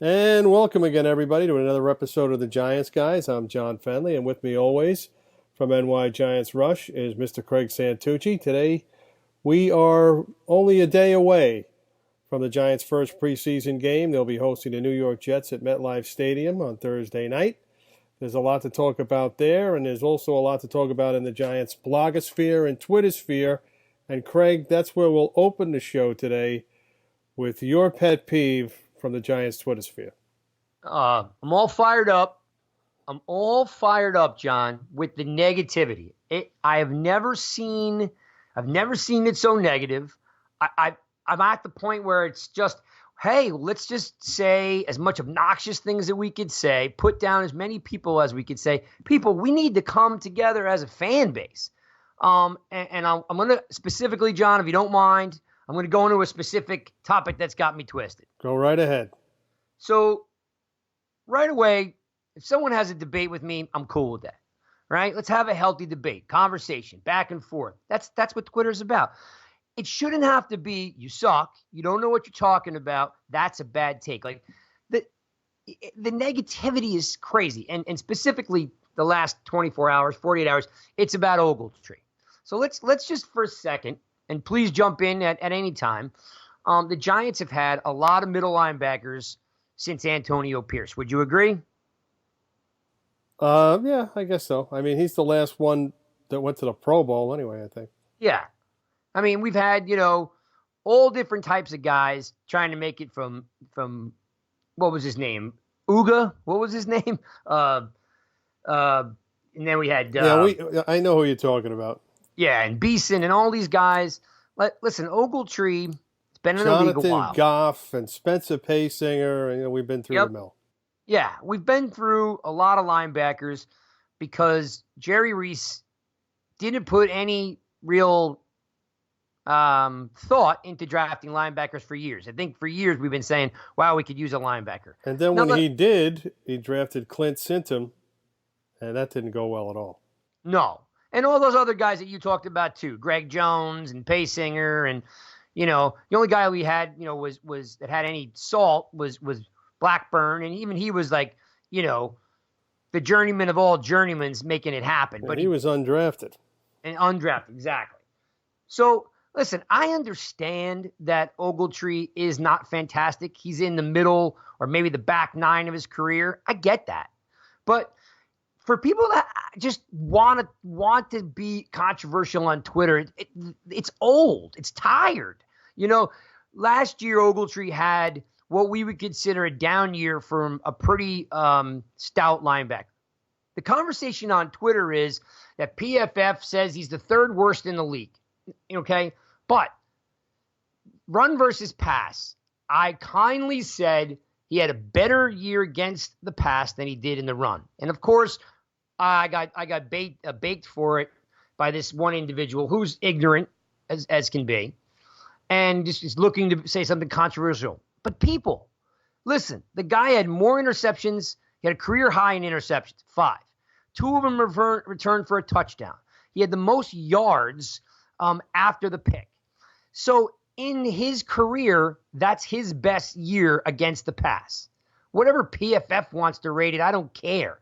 And welcome again, everybody, to another episode of the Giants Guys. I'm John Fenley, and with me always from NY Giants Rush is Mr. Craig Santucci. Today, we are only a day away from the Giants' first preseason game. They'll be hosting the New York Jets at MetLife Stadium on Thursday night. There's a lot to talk about there, and there's also a lot to talk about in the Giants' blogosphere and Twittersphere. And Craig, that's where we'll open the show today with your pet peeve from the Giants' Twitter sphere. I'm all fired up. John, with the negativity. I've never seen it so negative. I'm at the point where it's just, hey, let's just say as much obnoxious things that we could say, put down as many people as we could say. People, we need to come together as a fan base. And I'm going to specifically, John, if you don't mind, I'm going to go into a specific topic that's got me twisted. Go right ahead. So right away, if someone has a debate with me, I'm cool with that, right? Let's have a healthy debate, conversation, back and forth. That's what Twitter's about. It shouldn't have to be, you suck, you don't know what you're talking about, that's a bad take. Like, the negativity is crazy. And specifically the last 24 hours, 48 hours, it's about Ogletree. So let's just for a second, and please jump in at any time. The Giants have had a lot of middle linebackers since Antonio Pierce. Would you agree? Yeah, I guess so. I mean, he's the last one that went to the Pro Bowl anyway, I think. Yeah. I mean, we've had, all different types of guys trying to make it from what was his name? Uga? What was his name? And then we had... I know who you're talking about. Yeah, and Beeson and all these guys. Listen, Ogletree has been in the league a while. Jonathan Goff and Spencer Paysinger, we've been through the mill. Yeah, we've been through a lot of linebackers because Jerry Reese didn't put any real thought into drafting linebackers for years. I think for years we've been saying, wow, we could use a linebacker. And then he did, he drafted Clint Sintum, and that didn't go well at all. No. And all those other guys that you talked about too, Greg Jones and Paysinger, and the only guy we had, was that had any salt was Blackburn, and even he was like, the journeyman of all journeymans making it happen. But he was undrafted. And undrafted, exactly. So listen, I understand that Ogletree is not fantastic. He's in the middle or maybe the back nine of his career. I get that, but for people that just want to be controversial on Twitter, it's old. It's tired. Last year Ogletree had what we would consider a down year from a pretty stout linebacker. The conversation on Twitter is that PFF says he's the third worst in the league. Okay? But run versus pass, I kindly said he had a better year against the pass than he did in the run. And of course, I got baked for it by this one individual who's ignorant as can be and just is looking to say something controversial. But people, listen, the guy had more interceptions. He had a career high in interceptions, 5. 2 of them returned for a touchdown. He had the most yards after the pick. So in his career, that's his best year against the pass. Whatever PFF wants to rate it, I don't care.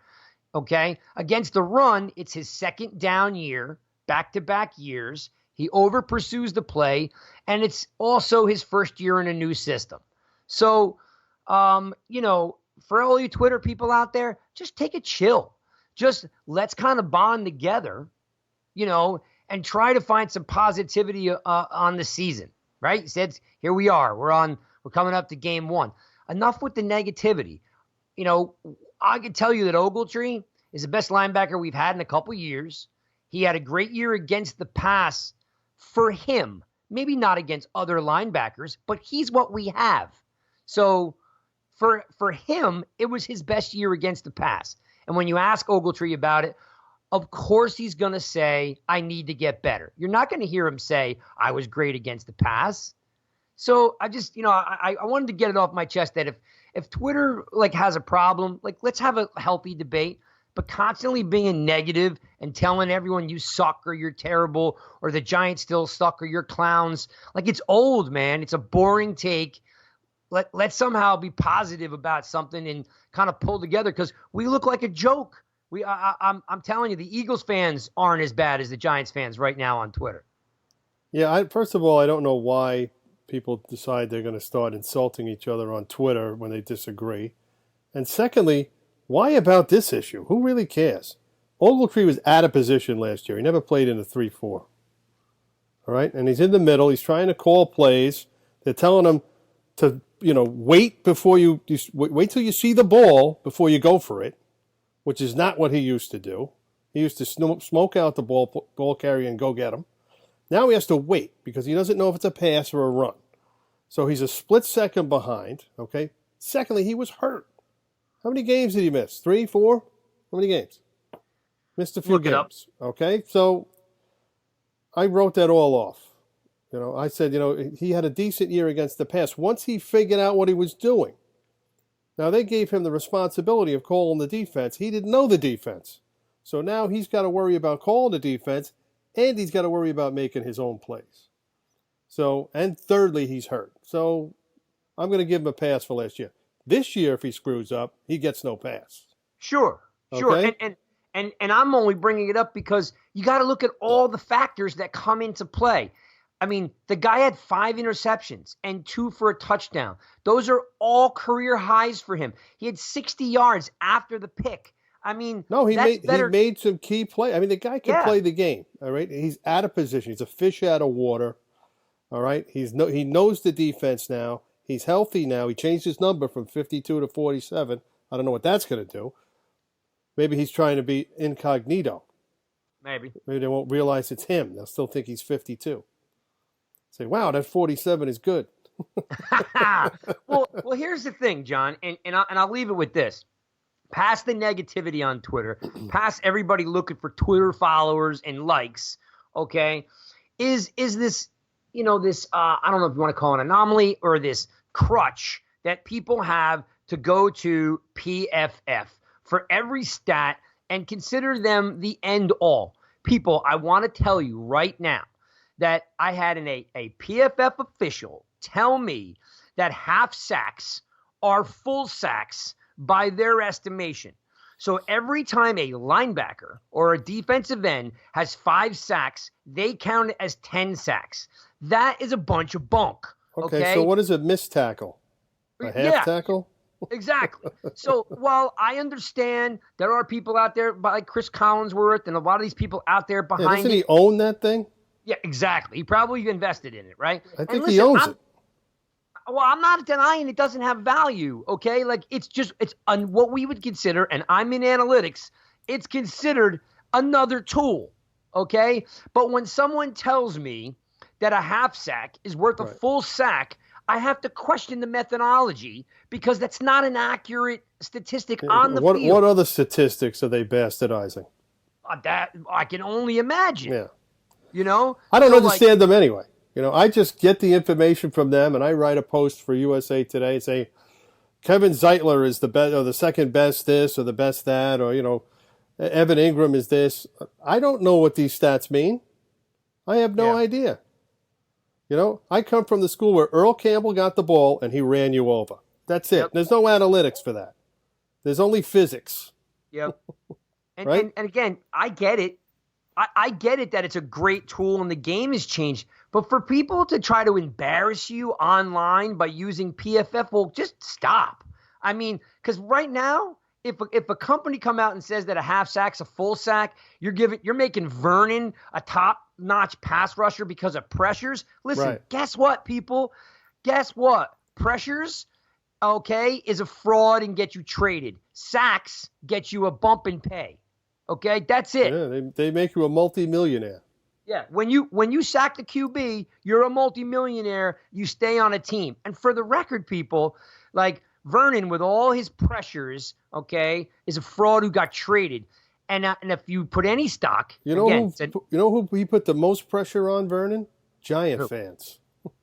Okay? Against the run, it's his second down year, back-to-back years. He over-pursues the play, and it's also his first year in a new system. So, for all you Twitter people out there, just take a chill. Just let's kind of bond together, and try to find some positivity on the season, right? He said, here we are. We're coming up to game 1. Enough with the negativity. I can tell you that Ogletree is the best linebacker we've had in a couple years. He had a great year against the pass for him. Maybe not against other linebackers, but he's what we have. So for him, it was his best year against the pass. And when you ask Ogletree about it, of course he's going to say, I need to get better. You're not going to hear him say, I was great against the pass. So I just, I wanted to get it off my chest that if Twitter has a problem, let's have a healthy debate, but constantly being negative and telling everyone you suck or you're terrible or the Giants still suck or you're clowns. It's old, man. It's a boring take. let's somehow be positive about something and kind of pull together because we look like a joke. I'm telling you, the Eagles fans aren't as bad as the Giants fans right now on Twitter. Yeah, first of all, I don't know why people decide they're going to start insulting each other on Twitter when they disagree. And secondly, why about this issue? Who really cares? Ogletree was out of position last year. He never played in a 3-4. All right? And he's in the middle. He's trying to call plays. They're telling him to, wait before you wait till you see the ball before you go for it, which is not what he used to do. He used to smoke out the ball carrier and go get him. Now he has to wait because he doesn't know if it's a pass or a run. So he's a split second behind, okay? Secondly, he was hurt. How many games did he miss? 3, 4? How many games? Missed a few Look it up. games. Okay, so I wrote that all off. I said, he had a decent year against the pass once he figured out what he was doing. Now, they gave him the responsibility of calling the defense. He didn't know the defense. So now he's got to worry about calling the defense, and he's got to worry about making his own plays. So, and thirdly, he's hurt. So I'm going to give him a pass for last year. This year, if he screws up, he gets no pass. Sure. Okay? And I'm only bringing it up because you got to look at all the factors that come into play. I mean, the guy had 5 interceptions and 2 for a touchdown. Those are all career highs for him. He had 60 yards after the pick. I mean, no, he better. made some key play. I mean, the guy can play the game. All right, he's out of position. He's a fish out of water. All right, he knows the defense now. He's healthy now. He changed his number from 52 to 47. I don't know what that's going to do. Maybe he's trying to be incognito. Maybe they won't realize it's him. They'll still think he's 52. Say, wow, that 47 is good. well, here's the thing, John, and I'll leave it with this. Past the negativity on Twitter, past everybody looking for Twitter followers and likes, okay, is this, this, I don't know if you want to call it an anomaly or this crutch that people have to go to PFF for every stat and consider them the end all. People, I want to tell you right now that I had a PFF official tell me that half sacks are full sacks by their estimation. So every time a linebacker or a defensive end has 5 sacks, they count it as 10 sacks. That is a bunch of bunk. Okay, so what is a missed tackle? A half tackle? Exactly. So while I understand there are people out there like Chris Collinsworth and a lot of these people out there behind doesn't he own that thing? Yeah, exactly. He probably invested in it, right? I think he owns it. Well, I'm not denying it doesn't have value, okay? Like, it's on what we would consider, and I'm in analytics, it's considered another tool, okay? But when someone tells me that a half sack is worth a full sack, I have to question the methodology because that's not an accurate statistic on the field. What other statistics are they bastardizing? That I can only imagine. Yeah. I don't understand them anyway. I just get the information from them, and I write a post for USA Today and say, Kevin Zeitler is the best, or the second best this, or the best that, or, Evan Ingram is this. I don't know what these stats mean. I have no idea. I come from the school where Earl Campbell got the ball, and he ran you over. That's it. Yep. There's no analytics for that. There's only physics. Yep. And again, I get it. I get it that it's a great tool and the game has changed. But for people to try to embarrass you online by using PFF, well, just stop. I mean, because right now, if a company come out and says that a half sack's a full sack, you're making Vernon a top-notch pass rusher because of pressures. Listen, Guess what, people? Guess what? Pressures, okay, is a fraud and get you traded. Sacks get you a bump in pay. Okay, that's it. Yeah, they make you a multi-millionaire. Yeah, when you sack the QB, you're a multi-millionaire. You stay on a team. And for the record, people, like Vernon with all his pressures, okay, is a fraud who got traded. And if you put any stock, who he put the most pressure on, Vernon? Giant fans.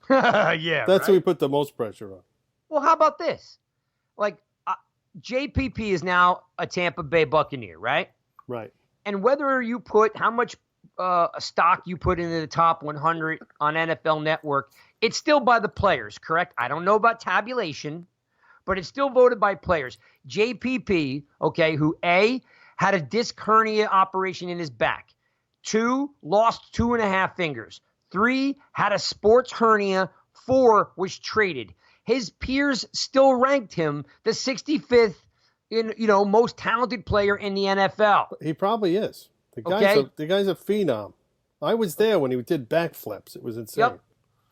Yeah, that's who he put the most pressure on. Well, how about this? Like JPP is now a Tampa Bay Buccaneer, right? Right. And whether you put how much a stock you put into the top 100 on NFL Network, it's still by the players, correct? I don't know about tabulation, but it's still voted by players. JPP, okay, who A, had a disc hernia operation in his back. 2, lost 2.5 fingers. 3, had a sports hernia. 4, was traded. His peers still ranked him the 65th most talented player in the NFL. He probably is. The guy's a phenom. I was there when he did backflips. It was insane. Yep.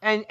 And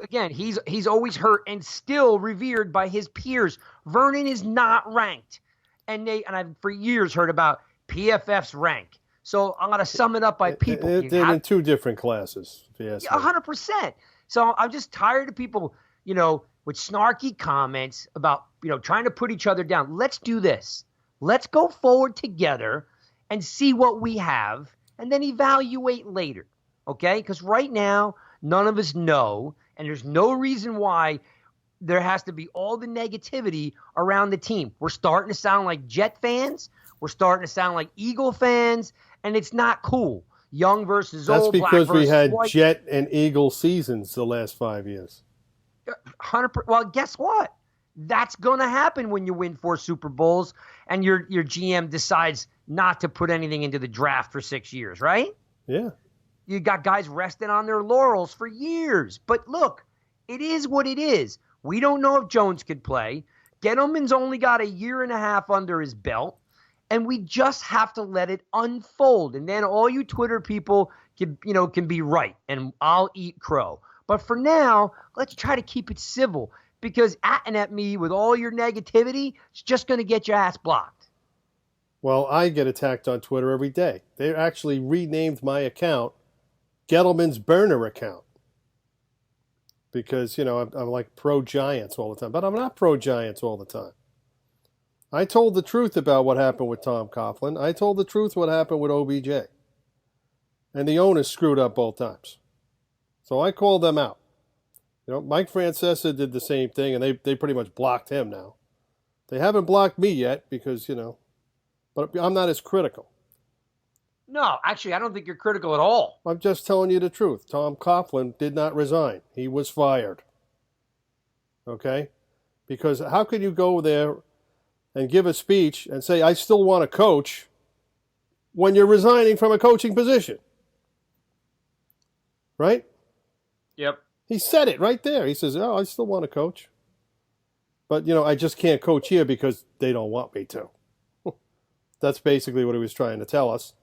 again, he's always hurt and still revered by his peers. Vernon is not ranked. And I've for years heard about PFF's rank. So I'm going to sum it up by people. They're in 2 different classes, if you ask me. 100%. So I'm just tired of people, with snarky comments about, trying to put each other down. Let's do this. Let's go forward together and see what we have and then evaluate later. Okay? Because right now, none of us know, and there's no reason why there has to be all the negativity around the team. We're starting to sound like Jet fans. We're starting to sound like Eagle fans, and it's not cool. Young versus old, black versus white. That's because we had Jet and Eagle seasons the last 5 years. 100%. Well, guess what? That's going to happen when you win 4 Super Bowls and your GM decides not to put anything into the draft for 6 years, right? Yeah. You got guys resting on their laurels for years. But look, it is what it is. We don't know if Jones could play. Gettleman's only got 1.5 years under his belt. And we just have to let it unfold. And then all you Twitter people can be right. And I'll eat crow. But for now, let's try to keep it civil. Because at me with all your negativity, it's just going to get your ass blocked. Well, I get attacked on Twitter every day. They actually renamed my account Gettleman's burner account. Because, I'm like pro-Giants all the time. But I'm not pro-Giants all the time. I told the truth about what happened with Tom Coughlin. I told the truth what happened with OBJ. And the owners screwed up both times. So I called them out. Mike Francesa did the same thing, and they pretty much blocked him now. They haven't blocked me yet because, but I'm not as critical. No, actually, I don't think you're critical at all. I'm just telling you the truth. Tom Coughlin did not resign. He was fired. Okay? Because how could you go there and give a speech and say, I still want to coach when you're resigning from a coaching position? Right? Yep. He said it right there. He says, I still want to coach. But, I just can't coach here because they don't want me to. That's basically what he was trying to tell us.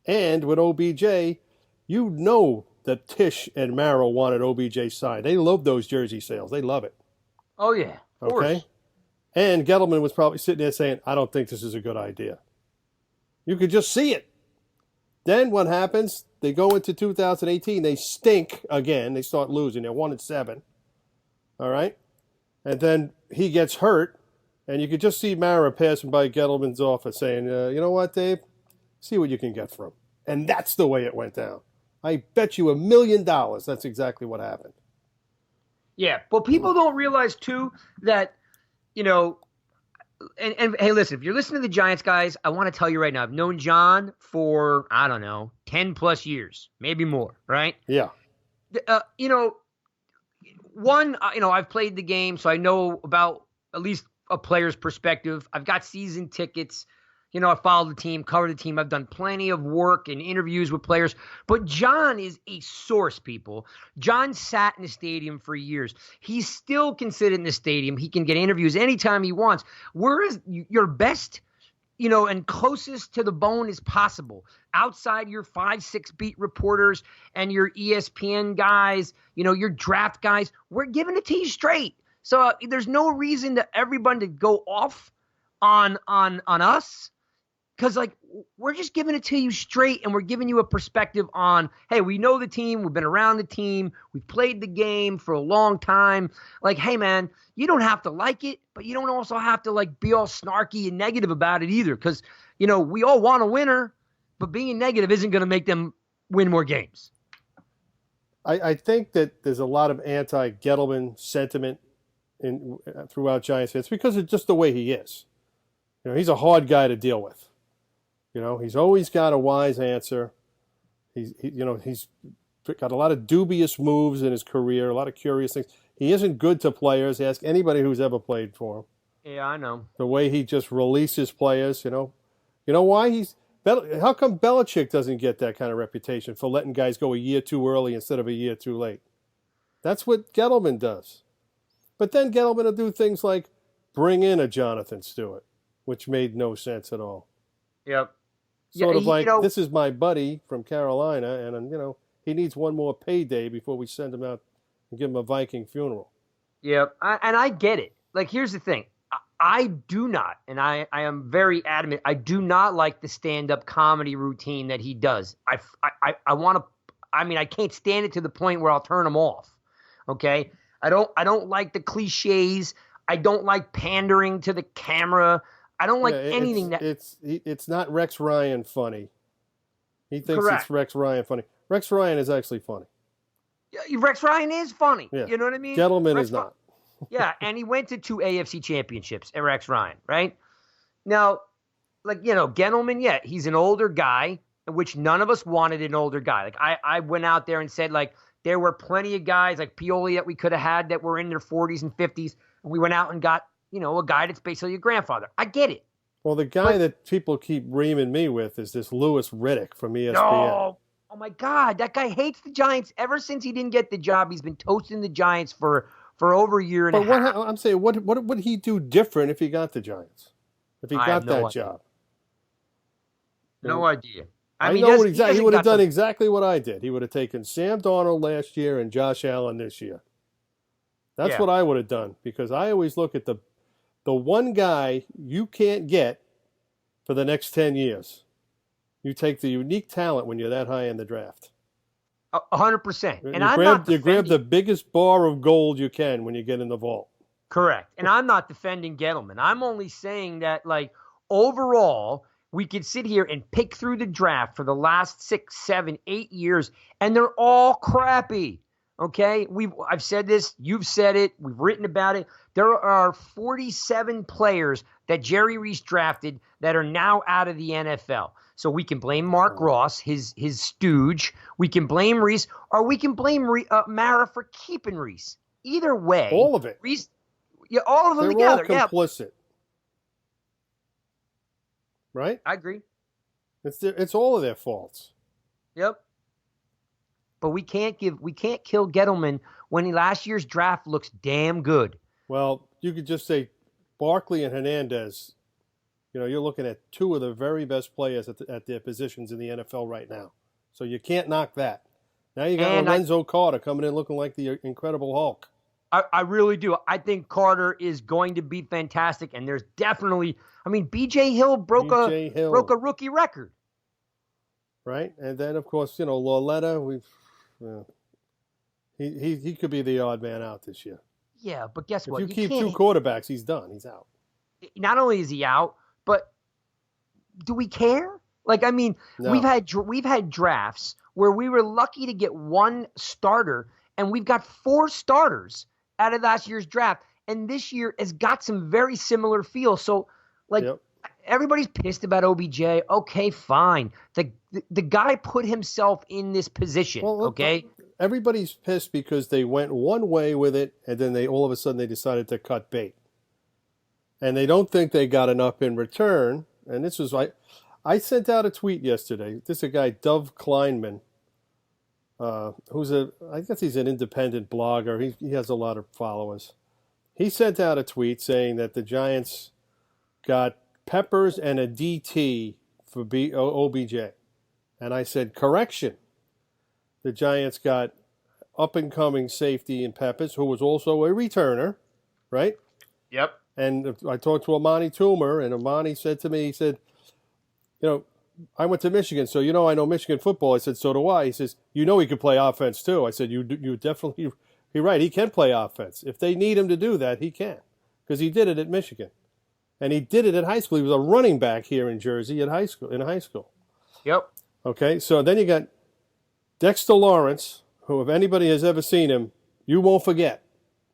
And with OBJ, that Tisch and Marrow wanted OBJ signed. They love those jersey sales. They love it. Oh, yeah. Of course. And Gettleman was probably sitting there saying, I don't think this is a good idea. You could just see it. Then what happens? They go into 2018. They stink again. They start losing. They're 1-7. All right? And then he gets hurt. And you could just see Mara passing by Gettleman's office saying, you know what, Dave? See what you can get from him. And that's the way it went down. I bet you $1 million that's exactly what happened. Yeah. Well, people don't realize, too, that, and hey, listen, if you're listening to the Giants, guys, I want to tell you right now, I've known John for, 10 plus years, maybe more, right? Yeah. I've played the game, so I know about at least a player's perspective. I've got season tickets. I followed the team, covered the team. I've done plenty of work and interviews with players. But John is a source, people. John sat in the stadium for years. He's still considered in the stadium. He can get interviews anytime he wants. Where is your best, and closest to the bone as possible? Outside your 5-6 beat reporters and your ESPN guys, your draft guys, we're giving it to you straight. So there's no reason to everyone to go off on us. Because, we're just giving it to you straight, and we're giving you a perspective on, hey, we know the team. We've been around the team. We've played the game for a long time. Hey, man, you don't have to like it, but you don't also have to, be all snarky and negative about it either. Because, we all want a winner, but being negative isn't going to make them win more games. I think that there's a lot of anti-Gettleman sentiment throughout Giants fans because it's just the way he is. He's a hard guy to deal with. He's always got a wise answer. He's got a lot of dubious moves in his career, a lot of curious things. He isn't good to players. Ask anybody who's ever played for him. Yeah, I know. The way he just releases players, You know why how come Belichick doesn't get that kind of reputation for letting guys go a year too early instead of a year too late? That's what Gettleman does. But then Gettleman will do things like bring in a Jonathan Stewart, which made no sense at all. Yep. Sort of like, this is my buddy from Carolina, and, he needs one more payday before we send him out and give him a Viking funeral. Yep. And I get it. Like, here's the thing. I do not, and I am very adamant, I do not like the stand-up comedy routine that he does. I want to, I can't stand it to the point where I'll turn him off. Okay? I don't like the cliches. I don't like pandering to the camera. I don't like anything it's not Rex Ryan funny. He thinks Correct. It's Rex Ryan funny. Rex Ryan is actually funny. Rex Ryan is funny. Yeah. You know what I mean? Gettleman is not. Yeah, and he went to 2 AFC championships, Rex Ryan, right? Now, Gettleman, he's an older guy, which none of us wanted an older guy. Like, I went out there and said, like, there were plenty of guys like Pioli that we could have had that were in their 40s and 50s, and we went out and got, a guy that's basically your grandfather. I get it. Well, the guy that people keep reaming me with is this Louis Riddick from ESPN. Oh my God, that guy hates the Giants. Ever since he didn't get the job, he's been toasting the Giants for over a year and a half. I'm saying, what would he do different if he got the Giants? If he got that job? No idea. I know what exactly. He would have done exactly what I did. He would have taken Sam Darnold last year and Josh Allen this year. That's what I would have done, because I always look at the one guy you can't get for the next 10 years. You take the unique talent when you're that high in the draft. 100%. And you grab the biggest bar of gold you can when you get in the vault. Correct. And I'm not defending Gettleman. I'm only saying that, like, overall, we could sit here and pick through the draft for the last 6, 7, 8 years, and they're all crappy. Okay? I've said this. You've said it. We've written about it. There are 47 players that Jerry Reese drafted that are now out of the NFL. So we can blame Mark Ross, his stooge. We can blame Reese, or we can blame Mara for keeping Reese. Either way, all of it. Reese, all of them together. They're all complicit, right? I agree. It's all of their faults. Yep. But we can't kill Gettleman when last year's draft looks damn good. Well, you could just say Barkley and Hernandez. You're looking at two of the very best players at their positions in the NFL right now. So you can't knock that. Now you got Lorenzo Carter coming in looking like the Incredible Hulk. I really do. I think Carter is going to be fantastic, and there's definitely, B.J. Hill broke a rookie record. Right? And then, of course, Lauletta, he could be the odd man out this year. Yeah, but guess what? If you keep two quarterbacks, he's done. He's out. Not only is he out, but do we care? No. we've had drafts where we were lucky to get one starter, and we've got 4 starters out of last year's draft, and this year has got some very similar feel. So, everybody's pissed about OBJ. Okay, fine. The guy put himself in this position. Well, okay. Everybody's pissed because they went one way with it, and then all of a sudden they decided to cut bait. And they don't think they got enough in return. And this was I sent out a tweet yesterday. This is a guy, Dov Kleinman, I guess he's an independent blogger. He has a lot of followers. He sent out a tweet saying that the Giants got Peppers and a DT for OBJ. And I said, correction. The Giants got up-and-coming safety in Peppers, who was also a returner, right? Yep. And I talked to Amani Toomer, and Amani said to me, he said, I went to Michigan, so I know Michigan football. I said, so do I. He says, he could play offense too. I said, you definitely, you're right, he can play offense. If they need him to do that, he can, because he did it at Michigan. And he did it at high school. He was a running back here in Jersey in high school. Yep. Okay, so then you got Dexter Lawrence, who, if anybody has ever seen him, you won't forget.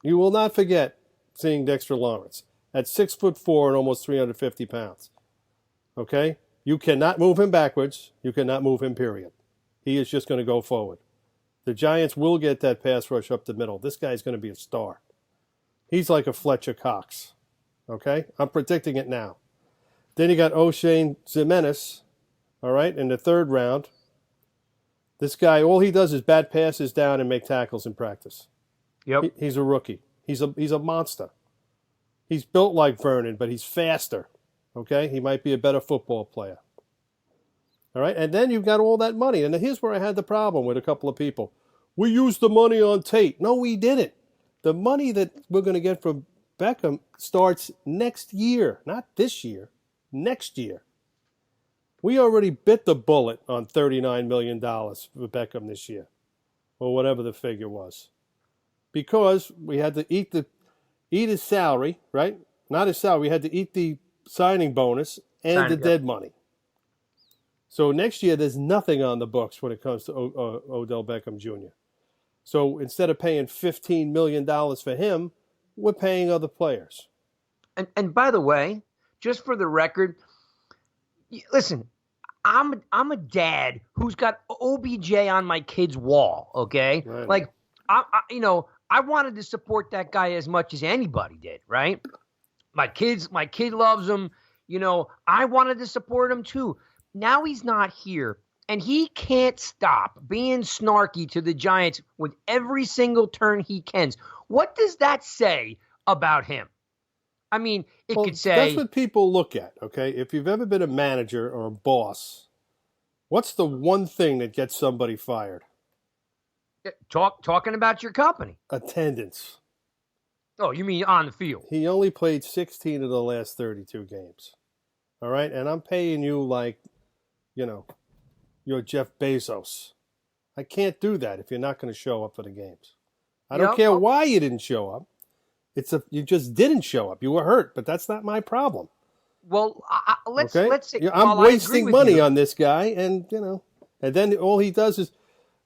You will not forget seeing Dexter Lawrence at 6'4" and almost 350 pounds. Okay? You cannot move him backwards. You cannot move him, period. he is just going to go forward. The Giants will get that pass rush up the middle. This guy's going to be a star. He's like a Fletcher Cox. Okay? I'm predicting it now. Then you got O'Shane Ximines, all right, in the third round. This guy, all he does is bat passes down and make tackles in practice. Yep. He's a rookie. He's a monster. He's built like Vernon, but he's faster. Okay? He might be a better football player. All right? And then you've got all that money. And here's where I had the problem with a couple of people. We used the money on Tate. No, we didn't. The money that we're going to get from Beckham starts next year. Not this year. Next year. We already bit the bullet on $39 million for Beckham this year, or whatever the figure was, because we had to eat his salary, right? Not his salary. We had to eat the signing bonus and the dead money. So next year, there's nothing on the books when it comes to Odell Beckham Jr. So instead of paying $15 million for him, we're paying other players. And by the way, just for the record, listen, I'm a dad who's got OBJ on my kid's wall, okay? Right. Like, I wanted to support that guy as much as anybody did, right? My kid loves him. I wanted to support him too. Now he's not here, and he can't stop being snarky to the Giants with every single turn he can. What does that say about him? I mean, it could say... That's what people look at, okay? If you've ever been a manager or a boss, what's the one thing that gets somebody fired? Talking about your company. Attendance. Oh, you mean on the field? He only played 16 of the last 32 games. All right? And I'm paying you like, you're Jeff Bezos. I can't do that if you're not going to show up for the games. I don't care why you didn't show up. You just didn't show up. You were hurt, but that's not my problem. Well, let's say I'm wasting money on this guy, and then all he does is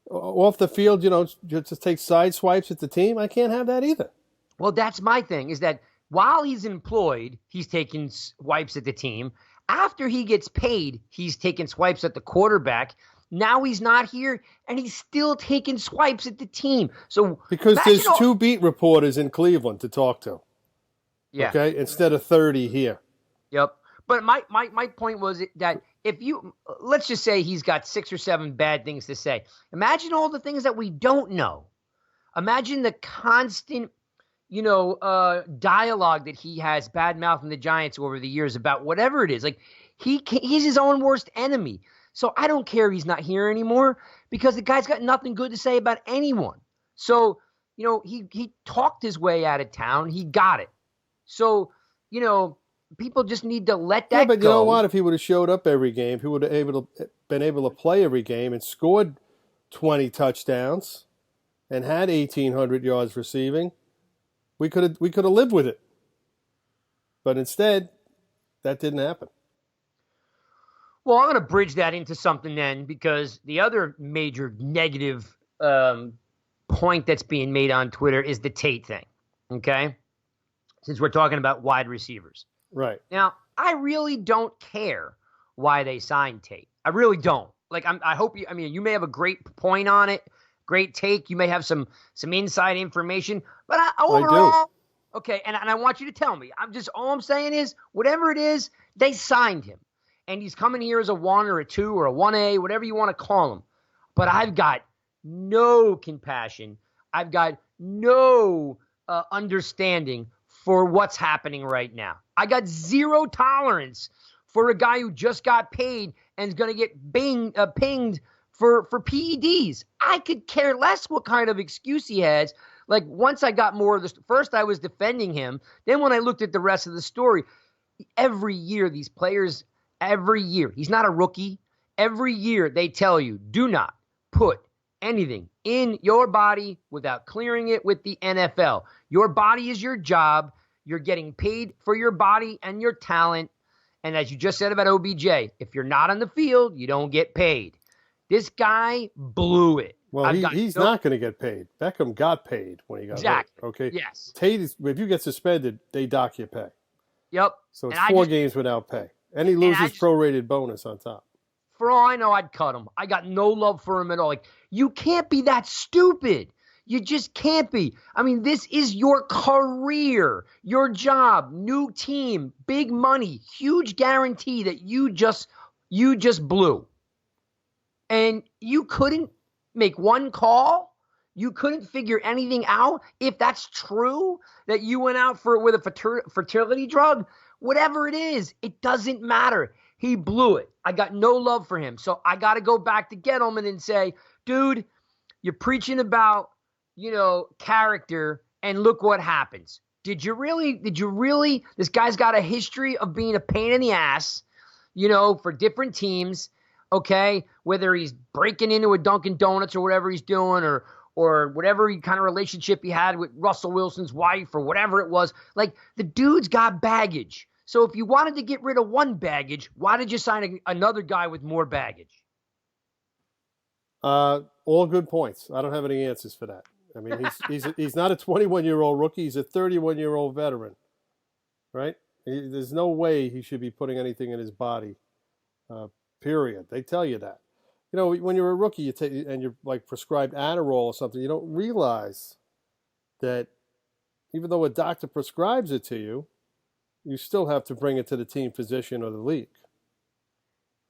off the field, just take side swipes at the team. I can't have that either. Well, that's my thing, is that while he's employed, he's taking swipes at the team. After he gets paid, he's taking swipes at the quarterback. Now he's not here, and he's still taking swipes at the team. So because there's two beat reporters in Cleveland to talk to. Yeah. Okay, instead of 30 here. Yep. But my point was that let's just say he's got 6 or 7 bad things to say. Imagine all the things that we don't know. Imagine the constant, dialogue that he has bad-mouthing the Giants over the years about whatever it is. Like, he's his own worst enemy. So I don't care he's not here anymore, because the guy's got nothing good to say about anyone. So, he talked his way out of town. He got it. So, people just need to let that go. But you know what? If he would have showed up every game, he would have been able to play every game and scored 20 touchdowns and had 1,800 yards receiving. We could have lived with it. But instead, that didn't happen. Well, I'm going to bridge that into something then, because the other major negative point that's being made on Twitter is the Tate thing, okay? Since we're talking about wide receivers. Right. Now, I really don't care why they signed Tate. I really don't. Like, I hope you may have a great point on it, great take. You may have some inside information, but overall, I do. Okay, and I want you to tell me. All I'm saying is, whatever it is, they signed him. And he's coming here as a 1 or a 2 or a 1A, whatever you want to call him. But I've got no compassion. I've got no understanding for what's happening right now. I got zero tolerance for a guy who just got paid and is going to get pinged for PEDs. I could care less what kind of excuse he has. Like, once I got more of this, first I was defending him. Then when I looked at the rest of the story, every year these players... Every year, he's not a rookie. Every year they tell you, do not put anything in your body without clearing it with the NFL. Your body is your job. You're getting paid for your body and your talent. And as you just said about OBJ, if you're not on the field, you don't get paid. This guy blew it. Well, he's not going to get paid. Beckham got paid when he got hurt. Okay. Yes. Tate if you get suspended, they dock your pay. Yep. So it's 4 games without pay. And he loses prorated bonus on top. for all I know, I'd cut him. I got no love for him at all. Like, you can't be that stupid. You just can't be. I mean, this is your career, your job, new team, big money, huge guarantee that you just blew. And you couldn't make one call. You couldn't figure anything out. If that's true, that you went out with a fertility drug, whatever it is, it doesn't matter. He blew it. I got no love for him. So I got to go back to Gettleman and say, dude, you're preaching about, character, and look what happens. Did you really, this guy's got a history of being a pain in the ass, for different teams, okay? Whether he's breaking into a Dunkin' Donuts or whatever he's doing, or whatever kind of relationship he had with Russell Wilson's wife or whatever it was. Like, the dude's got baggage. So if you wanted to get rid of one baggage, why did you sign another guy with more baggage? All good points. I don't have any answers for that. I mean, he's not a 21-year-old rookie. He's a 31-year-old veteran, right? There's no way he should be putting anything in his body, period. They tell you that. When you're a rookie, and you're like prescribed Adderall or something, you don't realize that even though a doctor prescribes it to you, you still have to bring it to the team physician or the league.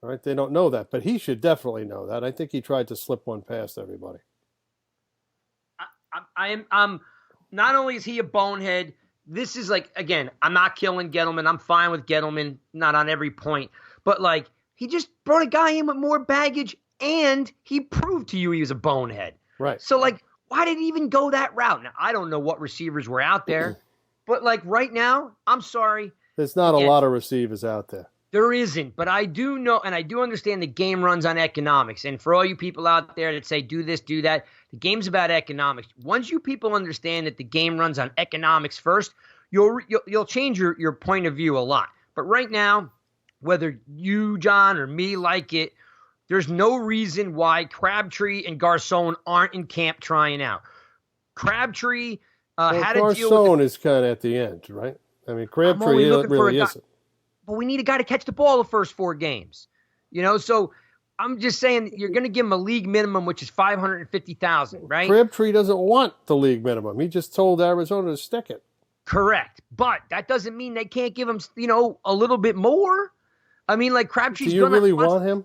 All right? They don't know that, but he should definitely know that. I think he tried to slip one past everybody. I'm not only is he a bonehead, this is like, again, I'm not killing Gettleman. I'm fine with Gettleman, not on every point, but like, he just brought a guy in with more baggage, and he proved to you he was a bonehead. Right. So, like, why did he even go that route? Now, I don't know what receivers were out there, but, like, right now, I'm sorry. There's not a lot of receivers out there. There isn't, but I do know, and I do understand the game runs on economics. And for all you people out there that say, do this, do that, the game's about economics. Once you people understand that the game runs on economics first, you'll change your point of view a lot. But right now, whether you, John, or me like it, there's no reason why Crabtree and Garcon aren't in camp trying out. Crabtree had a deal with Garcon is kind of at the end, right? I mean, Crabtree really isn't. But we need a guy to catch the ball the first 4 games. So I'm just saying you're going to give him a league minimum, which is $550,000, right? Crabtree doesn't want the league minimum. He just told Arizona to stick it. Correct. But that doesn't mean they can't give him, a little bit more. I mean, like, Crabtree's going to... Do you really want him?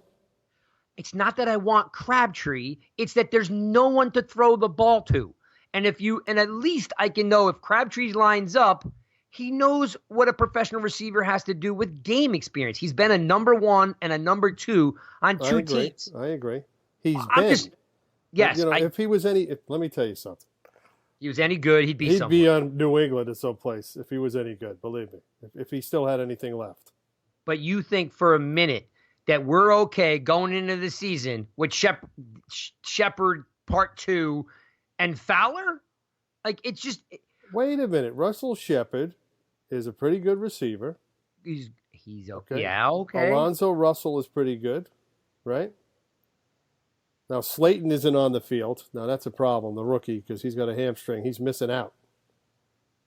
It's not that I want Crabtree. It's that there's no one to throw the ball to. And at least I can know if Crabtree lines up, he knows what a professional receiver has to do with game experience. He's been a number 1 and a number 2 on two teams. I agree. If he was let me tell you something. He was any good, he'd be on New England or someplace if he was any good, believe me. If he still had anything left. But you think for a minute that we're okay going into the season with Shepard Part 2 and Fowler? Like, it's just... Wait a minute. Russell Shepard is a pretty good receiver. He's okay. Yeah, okay. Alonzo Russell is pretty good, right? Now, Slayton isn't on the field. Now, that's a problem, the rookie, because he's got a hamstring. He's missing out.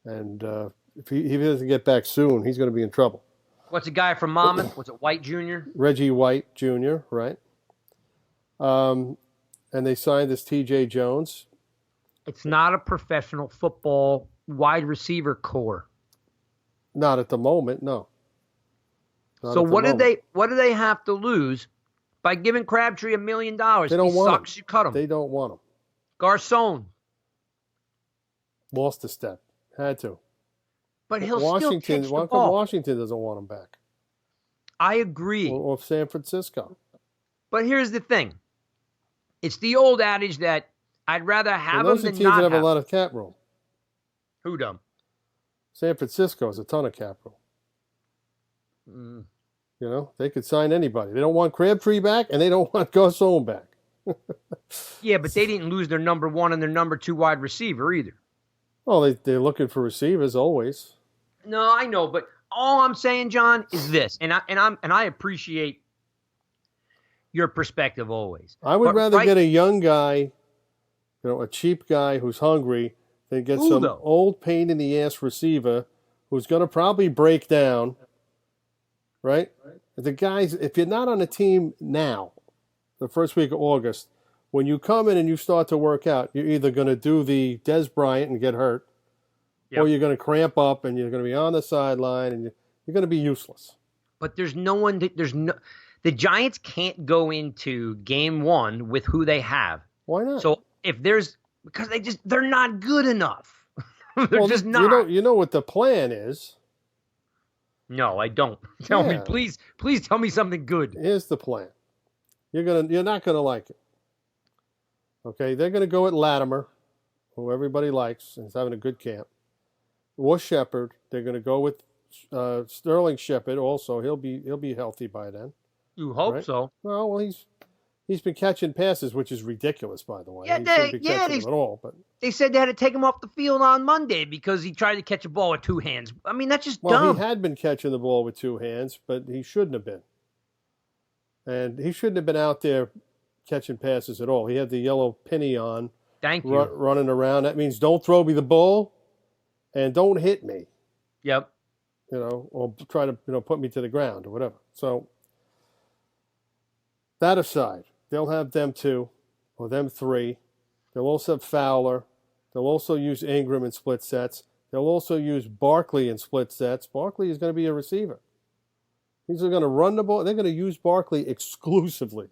And if he doesn't get back soon, he's going to be in trouble. What's a guy from Monmouth? Was it White Jr.? Reggie White Jr., right? And they signed this T.J. Jones. It's not a professional football wide receiver core. Not at the moment, no. So what do they have to lose by giving Crabtree $1 million? They don't want him. You cut him. They don't want him. Garcon lost a step. Had to. But he'll still catch the ball. Washington doesn't want him back. I agree. Or San Francisco. But here's the thing. It's the old adage that I'd rather have him than not have him. Those are teams that have a lot of cap room. Who dumb? San Francisco has a ton of cap room. They could sign anybody. They don't want Crabtree back, and they don't want Garcon back. Yeah, but they didn't lose their number 1 and their number 2 wide receiver either. Well, they're looking for receivers always. No, I know, but all I'm saying, John, is this, and I appreciate your perspective always. I would rather get a young guy, a cheap guy who's hungry, than get some old pain in the ass receiver who's going to probably break down, right? the guys, if you're not on the team now, the first week of August, when you come in and you start to work out, you're either going to do the Des Bryant and get hurt, or you're going to cramp up and you're going to be on the sideline and you're going to be useless. But there's no one. The Giants can't go into game one with who they have. Why not? So because they're not good enough. They're just not. You know what the plan is. No, I don't. Tell me, please tell me something good. Here's the plan. You're not gonna like it. Okay, they're gonna go at Latimer, who everybody likes and is having a good camp. Or Shepard. They're gonna go with Sterling Shepard. Also, he'll be healthy by then. You hope so. Well, he's been catching passes, which is ridiculous, by the way. Yeah, he shouldn't be catching them at all. But they said they had to take him off the field on Monday because he tried to catch a ball with two hands. I mean, that's just dumb. Well, he had been catching the ball with two hands, but he shouldn't have been. And he shouldn't have been out there catching passes at all. He had the yellow penny on. Thank you. Running around. That means don't throw me the ball and don't hit me. Yep. Or try to, put me to the ground or whatever. So that aside, they'll have them two or them three. They'll also have Fowler. They'll also use Ingram in split sets. They'll also use Barkley in split sets. Barkley is going to be a receiver. He's going to run the ball. They're going to use Barkley exclusively.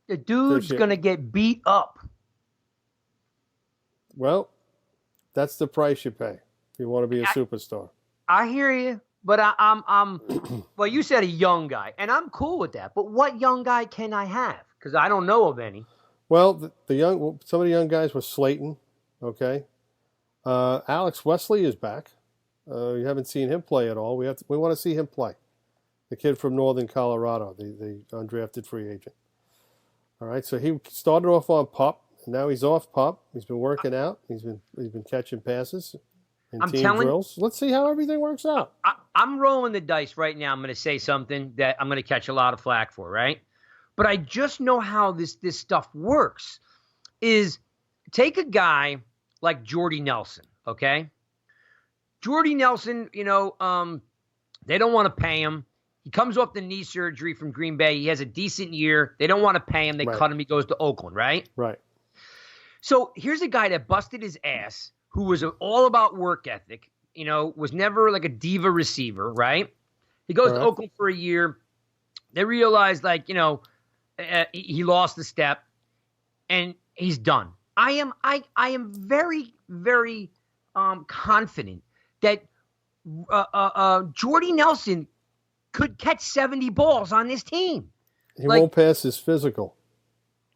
The dude's going to get beat up. Well, that's the price you pay if you want to be a superstar. I hear you, but I'm well, you said a young guy, and I'm cool with that. But what young guy can I have? Because I don't know of any. Well, some of the young guys were Slayton, okay? Alex Wesley is back. You haven't seen him play at all. We want to see him play. The kid from Northern Colorado, the undrafted free agent. All right, so he started off on PUP, and now he's off PUP. He's been working out. He's been catching passes in team drills. Let's see how everything works out. I'm rolling the dice right now. I'm going to say something that I'm going to catch a lot of flack for, right? But I just know how this stuff works. Is take a guy like Jordy Nelson, okay? Jordy Nelson, they don't want to pay him. He comes off the knee surgery from Green Bay. He has a decent year. They don't want to pay him. They cut him. He goes to Oakland, right? Right. So here's a guy that busted his ass, who was all about work ethic, was never like a diva receiver, right? He goes to Oakland for a year. They realized, he lost the step, and he's done. I am very, very confident that Jordy Nelson could catch 70 balls on this team. He won't pass his physical.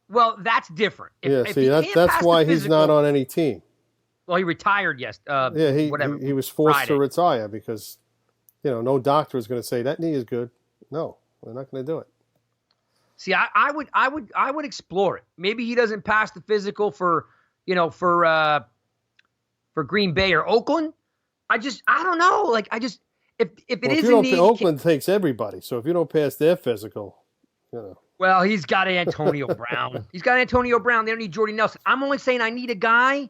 Well, that's different. That's why he's not on any team. Well, he retired, yes. He was forced to retire because, no doctor is going to say that knee is good. No, we're not going to do it. See, I would explore it. Maybe he doesn't pass the physical for Green Bay or Oakland. I don't know. If it is a need, Oakland takes everybody. So if you don't pass their physical, Well, he's got Antonio Brown. They don't need Jordy Nelson. I'm only saying I need a guy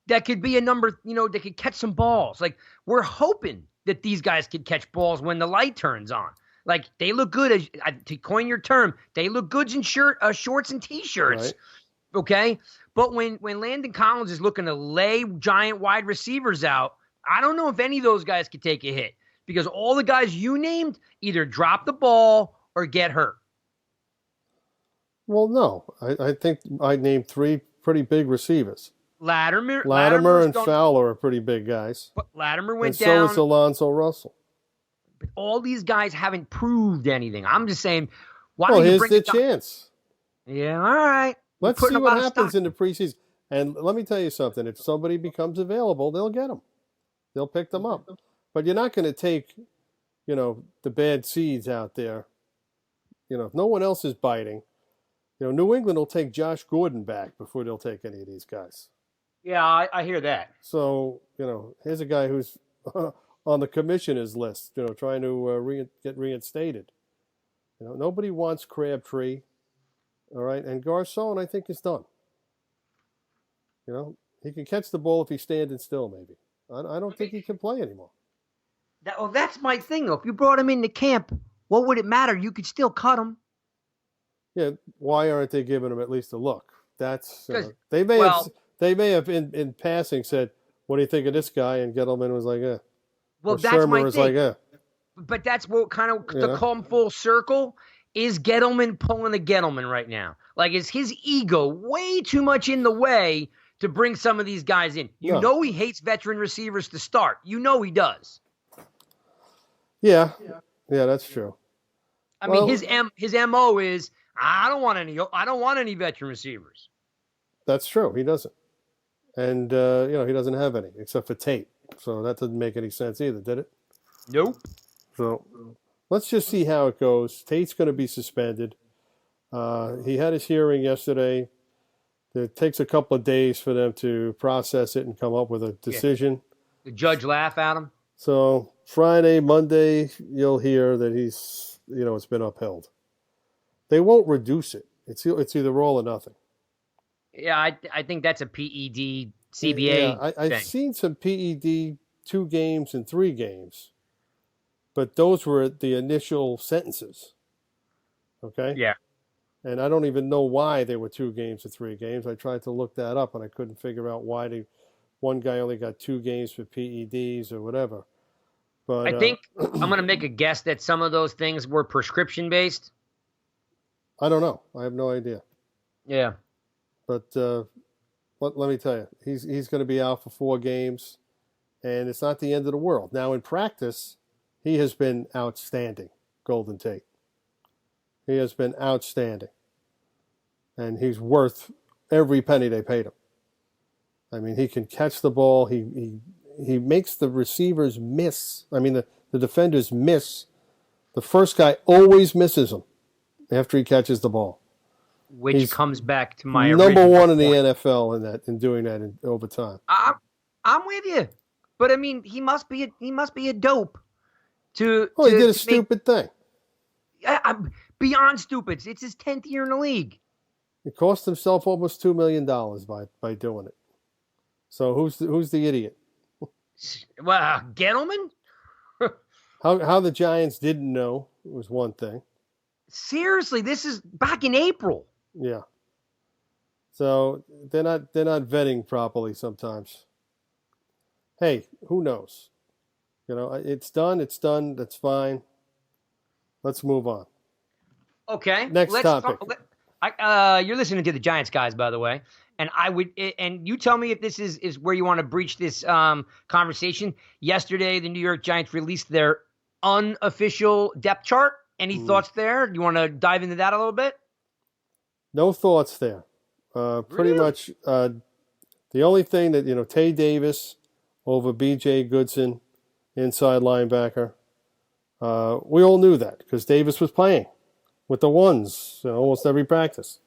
that could be a number, that could catch some balls. We're hoping that these guys could catch balls when the light turns on. They look good, to coin your term, they look good in shorts and T-shirts. Right. Okay? But when Landon Collins is looking to lay giant wide receivers out, I don't know if any of those guys could take a hit because all the guys you named either drop the ball or get hurt. Well, no. I think I named three pretty big receivers. Latimer and Fowler are pretty big guys. But Latimer went down. And so is Alonzo Russell. But all these guys haven't proved anything. I'm just saying, here's the chance. Yeah, all right. Let's see what happens in the preseason. And let me tell you something. If somebody becomes available, they'll get them. They'll pick them up. But you're not going to take, the bad seeds out there. If no one else is biting, New England will take Josh Gordon back before they'll take any of these guys. Yeah, I hear that. So, here's a guy who's on the commissioner's list, trying to get reinstated. Nobody wants Crabtree, all right? And Garcon, I think, is done. He can catch the ball if he's standing still, maybe. I don't think he can play anymore. That's my thing, though. If you brought him into camp, what would it matter? You could still cut him. Yeah, why aren't they giving him at least a look? That's they may have well, in passing said, "What do you think of this guy?" And Gettleman was like, "Eh," well, or that's Shermer my was thing. like, "Eh." But that's what kind of You to know? come full circle is Gettleman pulling a Gettleman right now. Like, is his ego way too much in the way to bring some of these guys in? You No. know he hates veteran receivers to start. You know he does. Yeah, that's true. I Well, mean, his MO is I don't want any veteran receivers. that's true. He doesn't, and he doesn't have any except for Tate. So that doesn't make any sense either, did it? Nope. So let's just see how it goes. Tate's going to be suspended. He had his hearing yesterday. It takes a couple of days for them to process it and come up with a decision. The judge laugh at him. So Friday, Monday, you'll hear that it's been upheld. They won't reduce it. It's either all or nothing. Yeah, I think that's a PED CBA. Yeah, I've seen some PED 2 games and 3 games, but those were the initial sentences. Okay? Yeah. And I don't even know why they were 2 games or 3 games. I tried to look that up, and I couldn't figure out why one guy only got 2 games for PEDs or whatever. But I think I'm going to make a guess that some of those things were prescription based. I don't know. I have no idea. Yeah. But let me tell you, he's going to be out for 4 games, and it's not the end of the world. Now, in practice, he has been outstanding, Golden Tate. He has been outstanding. And he's worth every penny they paid him. I mean, he can catch the ball. He makes the receivers miss. I mean, the defenders miss. The first guy always misses him after he catches the ball. Which comes back to my number one in the point. NFL in doing that in overtime. I'm with you, but I mean, he must be a dope. He did a stupid thing. I'm beyond stupid. It's his 10th year in the league. It cost himself almost $2 million by doing it. So who's the idiot? Well, Gettleman. How the Giants didn't know was one thing. Seriously, this is back in April. Yeah. So they're not vetting properly sometimes. Hey, who knows? It's done. It's done. That's fine. Let's move on. Okay. Next topic. You're listening to the Giants guys, by the way, and you tell me if this is where you want to breach this conversation. Yesterday, the New York Giants released their unofficial depth chart. Any thoughts there? Do you want to dive into that a little bit? No thoughts there. Pretty much the only thing that, Tay Davis over B.J. Goodson, inside linebacker. We all knew that because Davis was playing with the ones almost every practice.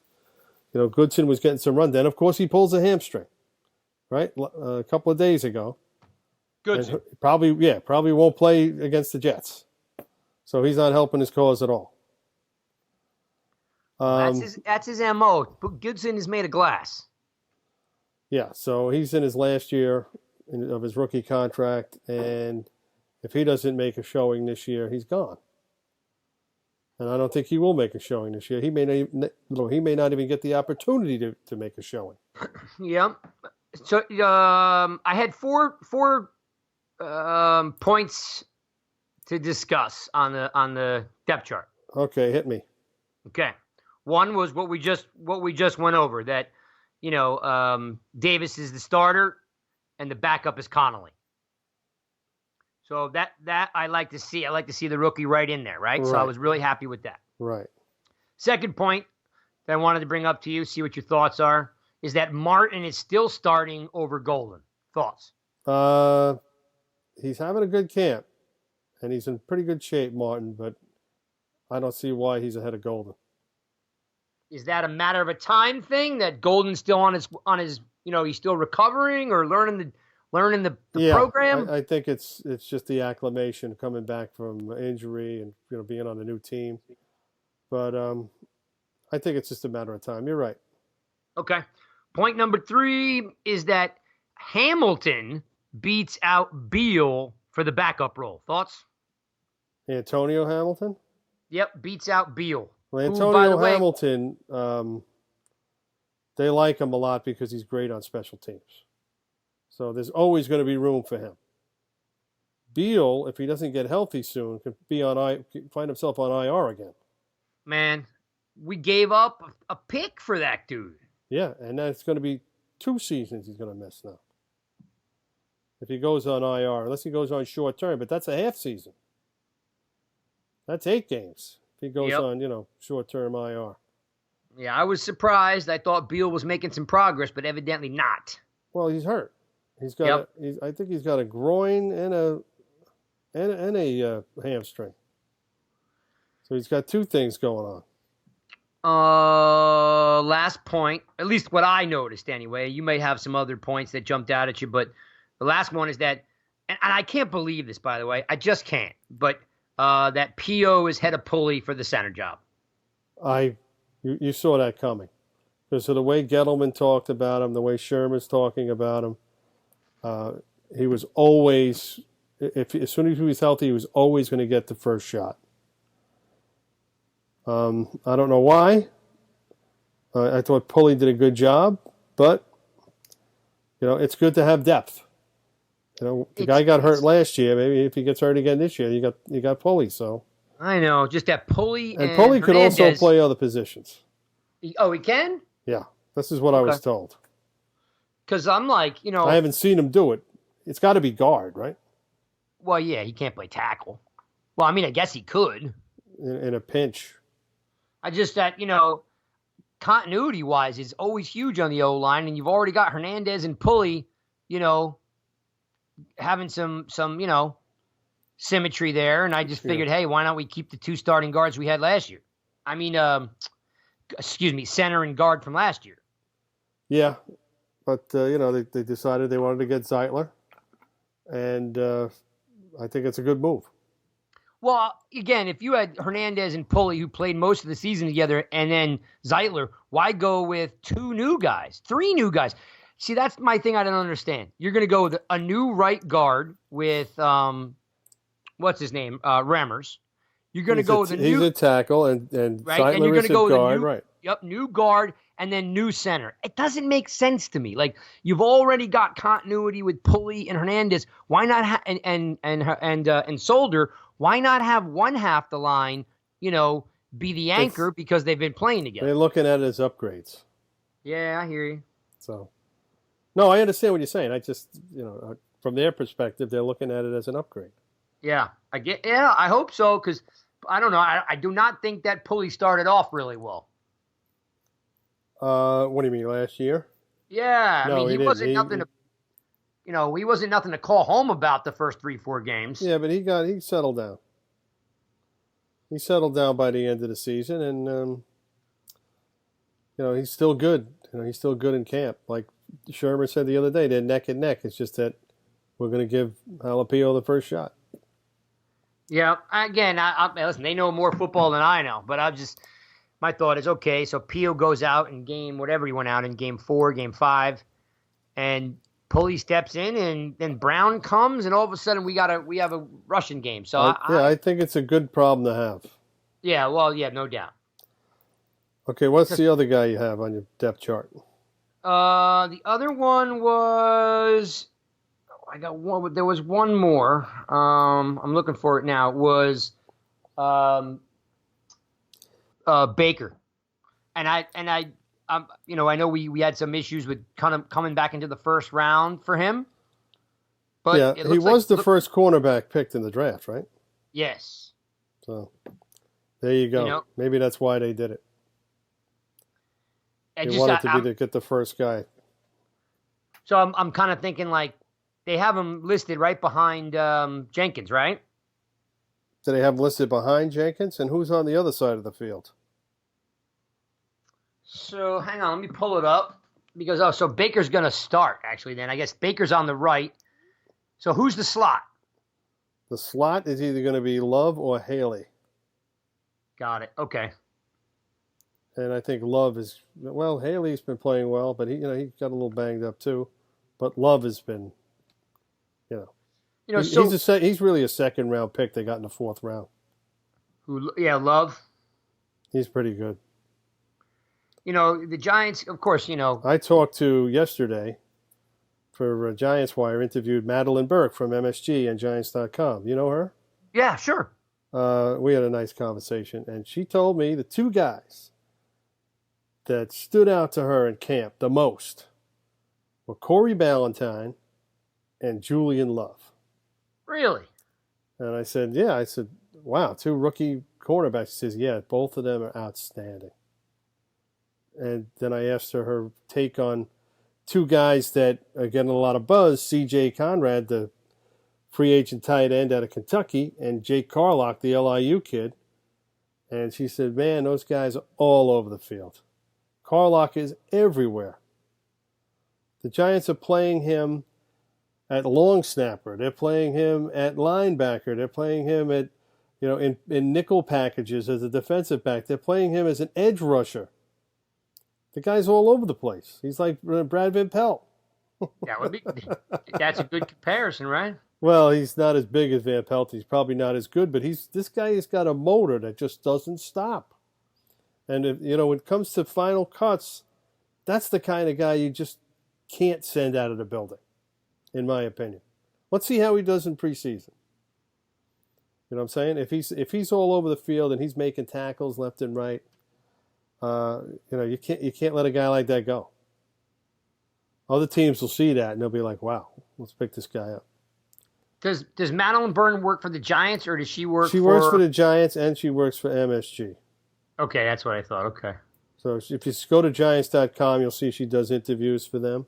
Goodson was getting some run. Then, of course, he pulls a hamstring, right? A couple of days ago. Goodson. Probably won't play against the Jets. So he's not helping his cause at all. That's his MO. Goodson is made of glass. Yeah, so he's in his last year of his rookie contract, and if he doesn't make a showing this year, he's gone. And I don't think he will make a showing this year. He may not even get the opportunity to make a showing. Yeah. So I had four points to discuss on the depth chart. Okay, hit me. Okay. One was what we just went over, that Davis is the starter and the backup is Connolly. So that I like to see. I like to see the rookie right in there, right? So I was really happy with that. Right. Second point that I wanted to bring up to you, see what your thoughts are, is that Martin is still starting over Golden. Thoughts? He's having a good camp, and he's in pretty good shape, Martin, but I don't see why he's ahead of Golden. Is that a matter of a time thing, that Golden's still on his he's still recovering or learning the program? I think it's just the acclimation coming back from injury and being on a new team. But I think it's just a matter of time. You're right. Okay. Point number 3 is that Hamilton beats out Beal for the backup role. Thoughts? Antonio Hamilton? Yep, beats out Beal. Well, Who, by the Antonio way, Hamilton, they like him a lot because he's great on special teams. So there's always going to be room for him. Beal, if he doesn't get healthy soon, could find himself on IR again. man, we gave up a pick for that dude. Yeah, and that's going to be 2 seasons he's going to miss now. If he goes on IR, unless he goes on short term, but that's a half season. That's 8 games if he goes on, short term IR. Yeah, I was surprised. I thought Beal was making some progress, but evidently not. Well, he's hurt. He's got. I think he's got a groin and a hamstring. So he's got 2 things going on. Last point, at least what I noticed anyway. You may have some other points that jumped out at you, but the last one is that, and I can't believe this, by the way. I just can't. But that P.O. is head of pulley for the center job. You saw that coming. Because of the way Gettleman talked about him, the way Sherman's talking about him, he was always, as soon as he was healthy, he was always going to get the first shot. I don't know why. I thought Pulley did a good job, but it's good to have depth. The guy got hurt last year. Maybe if he gets hurt again this year, you got Pulley. So I know, just that Pulley and Pulley could Hernandez. also play other positions. Oh, he can? Yeah, this is what I was told. Because I'm like, I haven't seen him do it. It's got to be guard, right? Well, yeah, he can't play tackle. Well, I mean, I guess he could. In a pinch. I just that, continuity-wise is always huge on the O-line, and you've already got Hernandez and Pulley, having some symmetry there, and I just figured, hey, why not we keep the 2 starting guards we had last year? I mean, center and guard from last year. Yeah, but, they decided they wanted to get Zeitler, and I think it's a good move. Well, again, if you had Hernandez and Pulley who played most of the season together and then Zeitler, why go with 2 new guys, 3 new guys? See, that's my thing I don't understand. You're going to go with a new right guard with, what's his name, Remmers. You're going to go with a new... He's a tackle, and right? Zeitler and you're is a guard, right. Yep, new guard, and then new center. It doesn't make sense to me. Like, you've already got continuity with Pulley and Hernandez. Why not and Solder? Why not have one half the line, be the anchor because they've been playing together? They're looking at it as upgrades. Yeah, I hear you. So, no, I understand what you're saying. I just, from their perspective, they're looking at it as an upgrade. Yeah, I hope so, because I don't know. I do not think that Pulley started off really well. What do you mean, last year? Yeah, no, he wasn't nothing to, he wasn't nothing to call home about the first 3-4 games. Yeah, but he settled down. He settled down by the end of the season, and he's still good. He's still good in camp. Like Sherman said the other day, they're neck and neck. It's just that we're going to give Jalapeno the first shot. Yeah, again, listen, they know more football than I know, but my thought is, okay, so Pio goes out in whatever he went out in game 4, game 5, and Pulley steps in, and then Brown comes, and all of a sudden we have a Russian game. So I think it's a good problem to have. Yeah, well, yeah, no doubt. Okay, what's the other guy you have on your depth chart? The other one was I got one. There was one more. I'm looking for it now. It was Baker, and I know we had some issues with kind of coming back into the first round for him. But yeah, he was the first cornerback picked in the draft, right? Yes. So there you go. Maybe that's why they did it. They wanted to get the first guy. So I'm kind of thinking like they have him listed right behind Jenkins, right? Do they have him listed behind Jenkins? And who's on the other side of the field? So hang on, let me pull it up because so Baker's going to start actually. Then I guess Baker's on the right. So who's the slot? The slot is either going to be Love or Haley. Got it. Okay. And I think Love Haley's been playing well, but he got a little banged up too. But Love has been, he's really a second round pick they got in the 4th round. Yeah, Love. He's pretty good. The Giants, of course. I talked to yesterday for Giants Wire, interviewed Madeline Burke from MSG and Giants.com. You know her? Yeah, sure. We had a nice conversation, and she told me the two guys that stood out to her in camp the most were Corey Ballantyne and Julian Love. Really? And I said, yeah. I said, wow, two rookie cornerbacks. She says, yeah, both of them are outstanding. And then I asked her take on two guys that are getting a lot of buzz, C.J. Conrad, the free agent tight end out of Kentucky, and Jake Carlock, the LIU kid. And she said, man, those guys are all over the field. Carlock is everywhere. The Giants are playing him at long snapper. They're playing him at linebacker. They're playing him at, in nickel packages as a defensive back. They're playing him as an edge rusher. The guy's all over the place. He's like Brad Van Pelt. That's a good comparison, right? Well, he's not as big as Van Pelt. He's probably not as good, but this guy has got a motor that just doesn't stop. And when it comes to final cuts, that's the kind of guy you just can't send out of the building, in my opinion. Let's see how he does in preseason. You know what I'm saying? If he's all over the field and he's making tackles left and right, you can't let a guy like that go. Other teams will see that and they'll be like, "Wow, let's pick this guy up." Does Madeline Byrne work for the Giants or does she work? She works for the Giants and she works for MSG. Okay, that's what I thought. Okay. So if you go to Giants.com, you'll see she does interviews for them.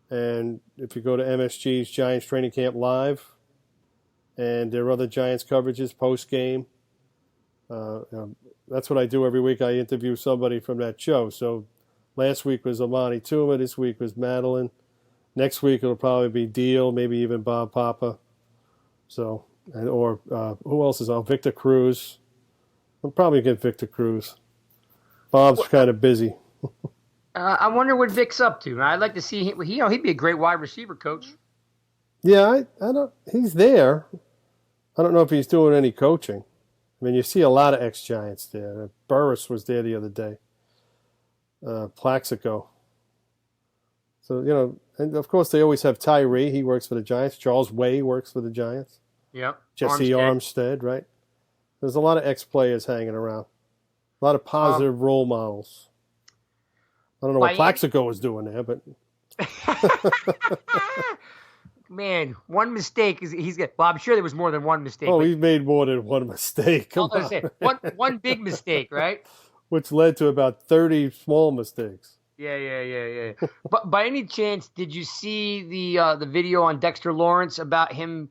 And if you go to MSG's Giants Training Camp Live, and there are other Giants coverages post game. That's what I do every week. I interview somebody from that show. So last week was Amani Tuma. This week was Madeline. Next week it'll probably be Deal, maybe even Bob Papa. So, or who else is on? Victor Cruz. I'll probably get Victor Cruz. Bob's kind of busy. I wonder what Vic's up to. I'd like to see him. He'd be a great wide receiver coach. Yeah, I don't. He's there. I don't know if he's doing any coaching. I mean, you see a lot of ex-Giants there. Burris was there the other day. Plaxico. So, and of course they always have Tyree. He works for the Giants. Charles Way works for the Giants. Yep. Jesse Armstead, right? There's a lot of ex-players hanging around. A lot of positive role models. I don't know what Plaxico was doing there, but... Man, one mistake he's got. Well, I'm sure there was more than one mistake. Oh, he's made more than one mistake. Come on. Say, one big mistake, right? Which led to about 30 small mistakes. Yeah. But by any chance, did you see the video on Dexter Lawrence about him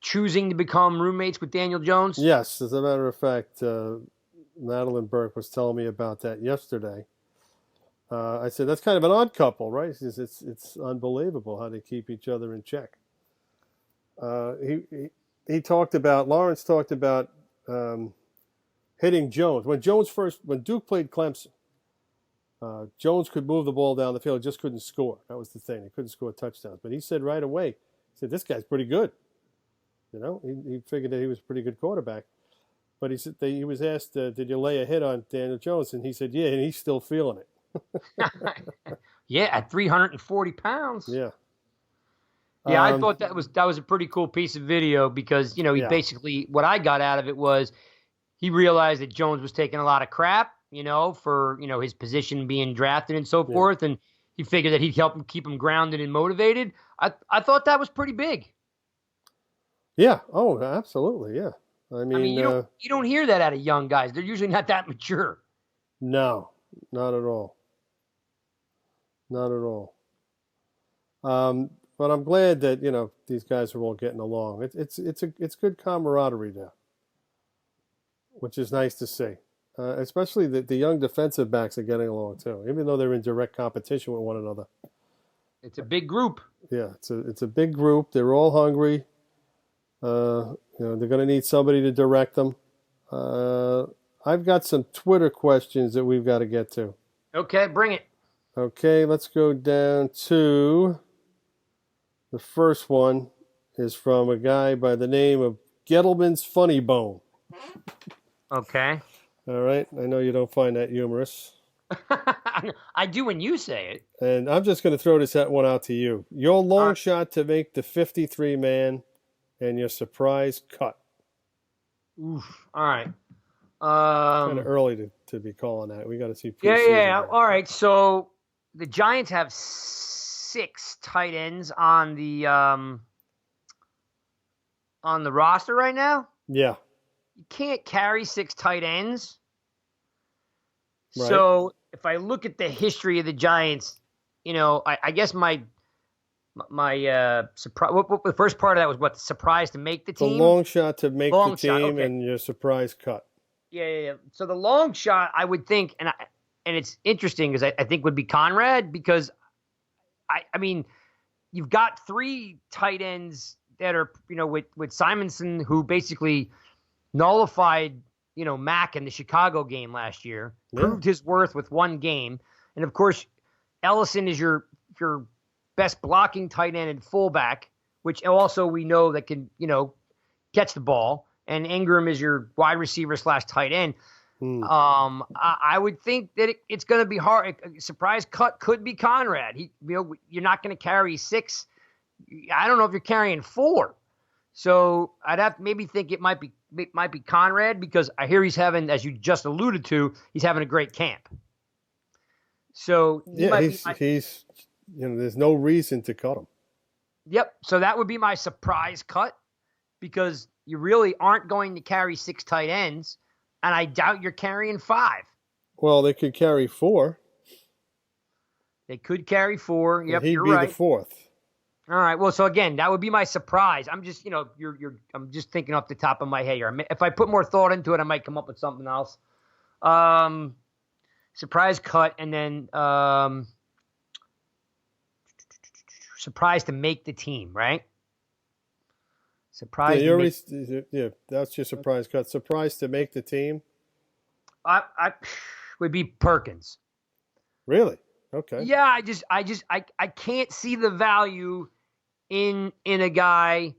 choosing to become roommates with Daniel Jones? Yes, as a matter of fact, Madeline Burke was telling me about that yesterday. I said, that's kind of an odd couple, right? She says, it's unbelievable how they keep each other in check. Lawrence talked about hitting Jones. When Duke played Clemson, Jones could move the ball down the field, just couldn't score. That was the thing. He couldn't score touchdowns. But he said right away, he said, this guy's pretty good. He figured that he was a pretty good quarterback. But he said he was asked, did you lay a hit on Daniel Jones? And he said, yeah, and he's still feeling it. Yeah, at 340 pounds. Yeah. Yeah, I thought that was a pretty cool piece of video because, he basically, what I got out of it was he realized that Jones was taking a lot of crap, for, his position being drafted and so forth. And he figured that he'd help him keep him grounded and motivated. I thought that was pretty big. Yeah. Oh, absolutely. Yeah. I mean you don't hear that out of young guys. They're usually not that mature. No, not at all. Not at all. But I'm glad that these guys are all getting along. It's good camaraderie there, which is nice to see. Especially the young defensive backs are getting along too, even though they're in direct competition with one another. It's a big group. Yeah, it's a big group. They're all hungry. They're going to need somebody to direct them. I've got some Twitter questions that we've got to get to. Okay, bring it. Okay, let's go down to the first one is from a guy by the name of Gettleman's Funny Bone. Okay. All right. I know you don't find that humorous. I do when you say it. And I'm just going to throw this one out to you. Your All long right. shot to make the 53 man and your surprise cut. Oof. All right. Kind of early to be calling that. We got to see Yeah, preseason yeah. here. All right. So the Giants have 6 tight ends on the roster right now. Yeah. You can't carry 6 tight ends. Right. So if I look at the history of the Giants, I guess my surprise. What the first part of that was what, the surprise to make the The team. long shot to make the Long shot. team Okay. and your surprise cut. Yeah. So the long shot, I would think, and it's interesting because I think would be Conrad, because I mean, you've got 3 tight ends that are, with Simonson, who basically nullified, Mack in the Chicago game last year, Yeah. proved his worth with 1 game. And of course, Ellison is your best blocking tight end and fullback, which also we know that can, catch the ball. And Ingram is your wide receiver / tight end. I would think that it's going to be hard. A surprise cut could be Conrad. You're not going to carry 6. I don't know if you're carrying 4. So I'd have to maybe think it might be Conrad, because I hear he's having, as you just alluded to, he's having a great camp. So Yeah, he's there's no reason to cut him. Yep. So that would be my surprise cut, because you really aren't going to carry 6 tight ends, and I doubt you're carrying 5. Well, they could carry 4. They could carry 4. Yep, He'd you're be right. the 4th. All right. Well, so again, that would be my surprise. I'm just, I'm just thinking off the top of my head here. If I put more thought into it, I might come up with something else. Surprise cut, and then surprise to make the team, right? Surprise. Yeah, that's your surprise cut. Surprise to make the team. I would be Perkins. Really? Okay. Yeah, I can't see the value in a guy.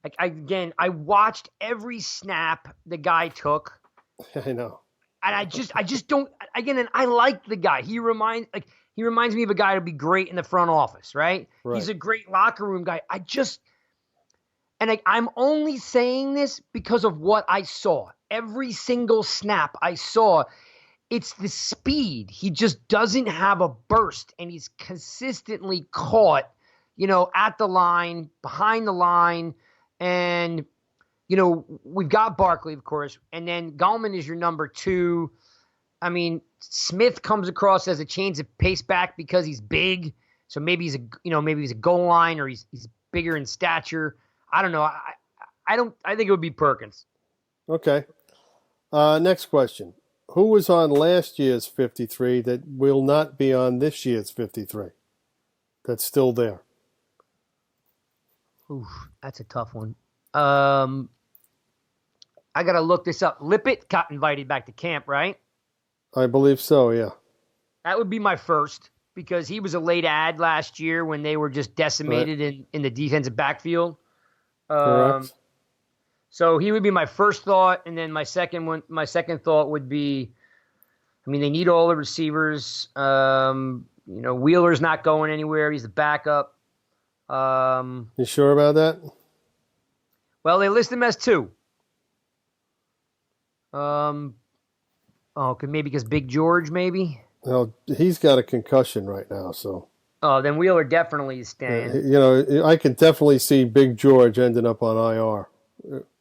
Like, I watched every snap the guy took. I know. And I just don't. Again, and I like the guy. He reminds me of a guy to be great in the front office, right? He's a great locker room guy. I'm only saying this because of what I saw. Every single snap I saw, it's the speed. He just doesn't have a burst, and he's consistently caught, at the line, behind the line, and we've got Barkley, of course, and then Gallman is your number 2. I mean, Smith comes across as a change of pace back because he's big, so maybe he's a goal line, or he's bigger in stature. I don't know. I think it would be Perkins. Okay. Next question. Who was on last year's 53 that will not be on this year's 53? That's still there. Oof, that's a tough one. I got to look this up. Lippett got invited back to camp, right? I believe so, yeah. That would be my first, because he was a late ad last year when they were just decimated in the defensive backfield. Correct. So he would be my first thought, and then my second thought would be, I mean, they need all the receivers. Wheeler's not going anywhere. He's the backup. You sure about that? Well, they list him as 2. Maybe because Big George, maybe. Well, he's got a concussion right now, so. Oh, then Wheeler definitely is staying. I can definitely see Big George ending up on IR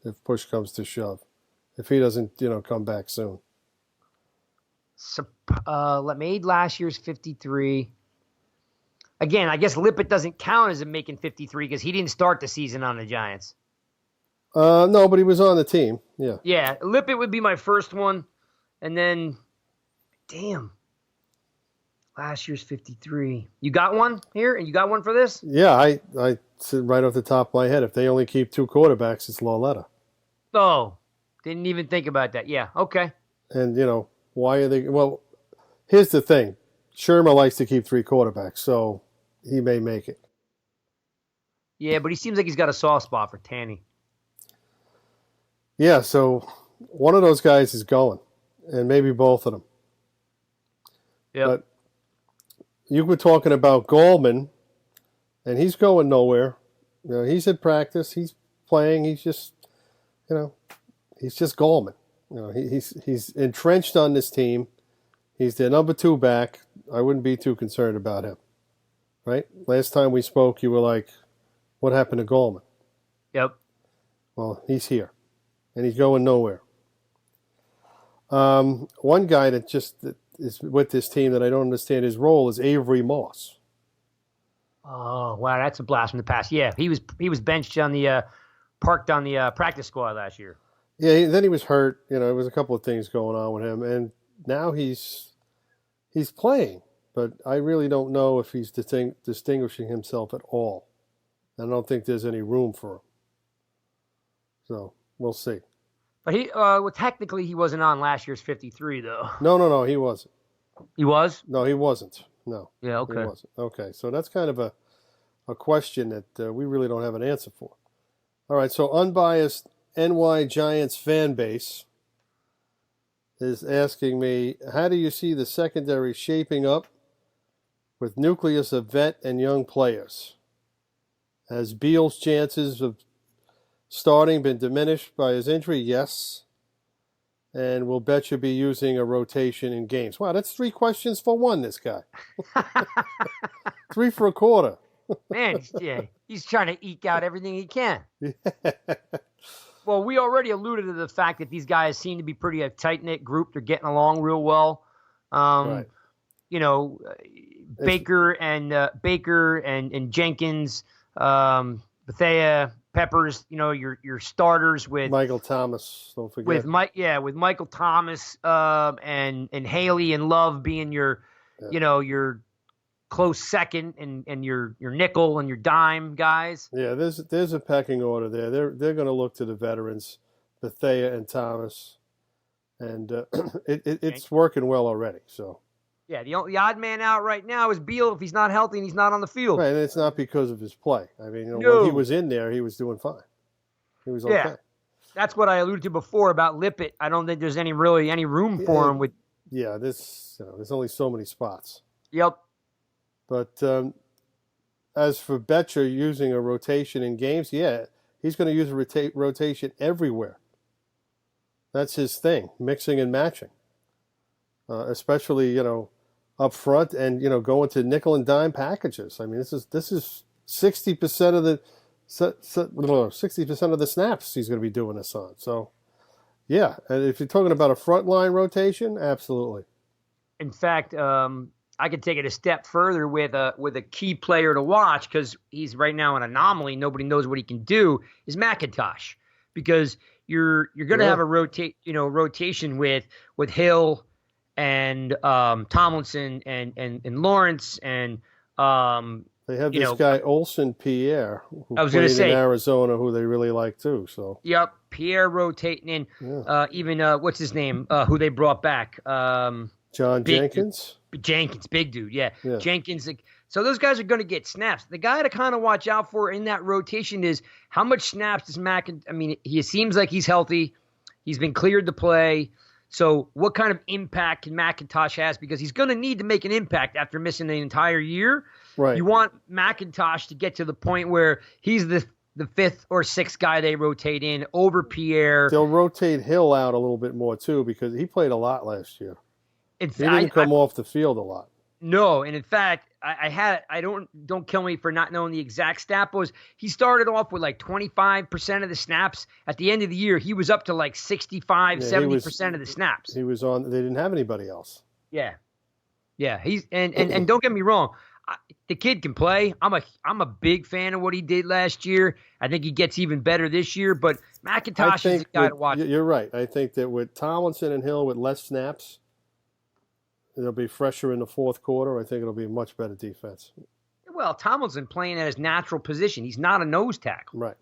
if push comes to shove, if he doesn't, come back soon. Made last year's 53. Again, I guess Lippett doesn't count as making 53 because he didn't start the season on the Giants. No, but he was on the team. Yeah. Yeah, Lippett would be my first one, and then, last year's 53. You got one here, and you got one for this? Yeah, I said right off the top of my head, if they only keep 2 quarterbacks, it's Lauletta. Oh, didn't even think about that. Yeah, okay. And why are they? Well, here's the thing: Shermer likes to keep 3 quarterbacks, so he may make it. Yeah, but he seems like he's got a soft spot for Tanny. Yeah, so one of those guys is going, and maybe both of them. Yep. But you were talking about Gallman, and he's going nowhere. He's at practice. He's playing. He's just, he's just Gallman. He's entrenched on this team. He's their number 2 back. I wouldn't be too concerned about him. Right? Last time we spoke, you were like, what happened to Gallman? Yep. Well, he's here, and he's going nowhere. One guy that is with this team that I don't understand his role is Avery Moss. Oh, wow, that's a blast from the past. Yeah, he was benched on the parked on the practice squad last year. Yeah, then he was hurt. There was a couple of things going on with him, and now he's playing. But I really don't know if he's distinguishing himself at all. I don't think there's any room for him. So we'll see. But technically he wasn't on last year's 53 though. No, he wasn't. He was? No, he wasn't. No. Yeah. Okay. He wasn't. Okay, so that's kind of a question that we really don't have an answer for. All right, so unbiased NY Giants fan base is asking me, how do you see the secondary shaping up with nucleus of vet and young players? Has Beal's chances of starting been diminished by his injury? Yes. And will Betcha be using a rotation in games? Wow, that's 3 questions for one, this guy. 3 for a quarter. Man, he's trying to eke out everything he can. Well, we already alluded to the fact that these guys seem to be pretty a tight-knit group. They're getting along real well. Right. Baker and Jenkins, Bethea, Peppers, your starters with Michael Thomas, don't forget. with Michael Thomas, and Haley and Love being your close second and your nickel and your dime guys. Yeah, there's a pecking order there. They're going to look to the veterans, Bethea and Thomas, and it's working well already. So. Yeah, the odd man out right now is Beal if he's not healthy and he's not on the field. Right, and it's not because of his play. I mean, No. when he was in there, he was doing fine. He was okay. Yeah. That's what I alluded to before about Lippett. I don't think there's any room for him with. Yeah, there's only so many spots. Yep. But as for Betcher using a rotation in games, yeah, he's going to use a rotation everywhere. That's his thing, mixing and matching, especially up front and going to nickel and dime packages. I mean, this is 60% of the 60% of the snaps he's going to be doing this on. So, yeah, and if you're talking about a frontline rotation, absolutely. In fact, I could take it a step further with a key player to watch because he's right now an anomaly. Nobody knows what he can do. Is McIntosh, because you're going to have a rotation with Hill and Tomlinson and Lawrence and they have this guy Olsen Pierre who I was played gonna say, in Arizona, who they really like too. So yep, Pierre rotating in. Yeah. Even what's his name? Who they brought back? John Jenkins. Jenkins, big dude, yeah. Jenkins. So those guys are going to get snaps. The guy to kind of watch out for in that rotation is how much snaps does I mean, he seems like he's healthy. He's been cleared to play. So what kind of impact can McIntosh has? Because he's going to need to make an impact after missing the entire year. Right. You want McIntosh to get to the point where he's the 5th or 6th guy they rotate in over Pierre. They'll rotate Hill out a little bit more too because he played a lot last year. He didn't come off the field a lot. No, and in fact, I don't kill me for not knowing the exact stat, was he started off with like 25% of the snaps. At the end of the year, he was up to like 70% of the snaps. He was on. They didn't have anybody else. Yeah. He's and don't get me wrong, the kid can play. I'm a big fan of what he did last year. I think he gets even better this year. But McIntosh is a guy to watch. You're right. I think that with Tomlinson and Hill with less snaps, they'll be fresher in the fourth quarter. I think it'll be a much better defense. Well, Tomlinson playing at his natural position. He's not a nose tackle. Right.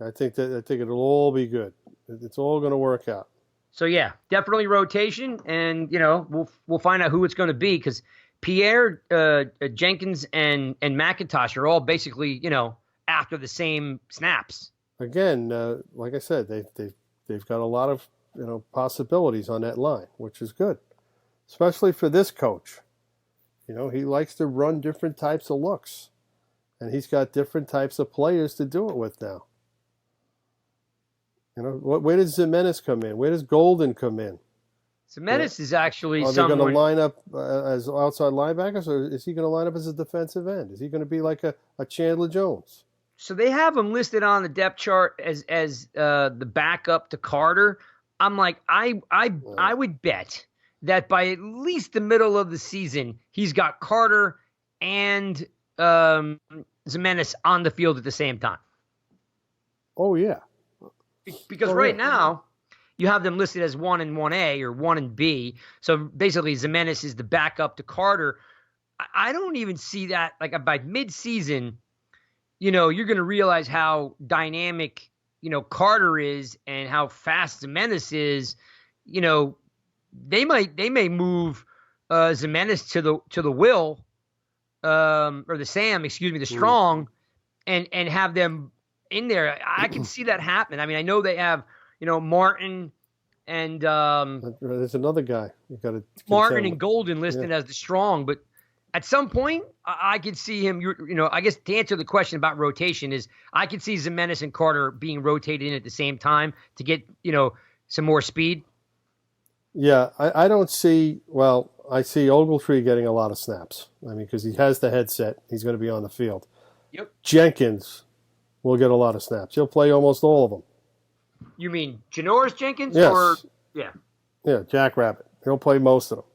I think it'll all be good. It's all going to work out. So yeah, definitely rotation, and we'll find out who it's going to be because Pierre, Jenkins, and McIntosh are all basically after the same snaps. Again, like I said, they they've got a lot of possibilities on that line, which is good, especially for this coach. He likes to run different types of looks, and he's got different types of players to do it with now. Where does Zimenez come in? Where does Golden come in? Zimenez is actually Are they going to line up as outside linebackers, or is he going to line up as a defensive end? Is he going to be like a Chandler Jones? So they have him listed on the depth chart as the backup to Carter. I'm like, I would bet that by at least the middle of the season, he's got Carter and Zimenez on the field at the same time. Oh, yeah. Because right now, you have them listed as 1 and 1A or 1 and B. So basically, Zimenez is the backup to Carter. I don't even see that. Like by mid-season, you're going to realize how dynamic, Carter is and how fast Zimenez is. They may move Zimenez to the Will or the Sam, the Strong, and have them in there. I can see that happen. I mean, I know they have Martin and there's another guy. You got to Martin and Golden listed as the Strong, but at some point I could see him. I guess to answer the question about rotation is I could see Zimenez and Carter being rotated in at the same time to get some more speed. Yeah, I don't see. Well, I see Ogletree getting a lot of snaps. I mean, because he has the headset, he's going to be on the field. Yep. Jenkins will get a lot of snaps. He'll play almost all of them. You mean Janoris Jenkins? Yes. Or yeah, Jack Rabbit. He'll play most of them.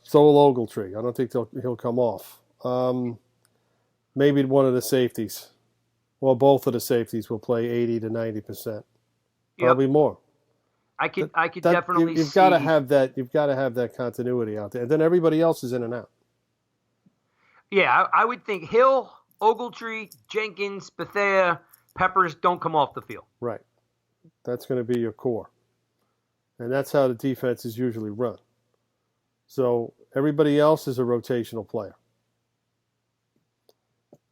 So will Ogletree. I don't think he'll come off. Maybe one of the safeties. Well, both of the safeties will play 80 to 90%. Probably more. I could definitely. You've got to have that. You've got to have that continuity out there. And then everybody else is in and out. Yeah, I would think Hill, Ogletree, Jenkins, Bethea, Peppers don't come off the field. Right. That's going to be your core. And that's how the defense is usually run. So everybody else is a rotational player.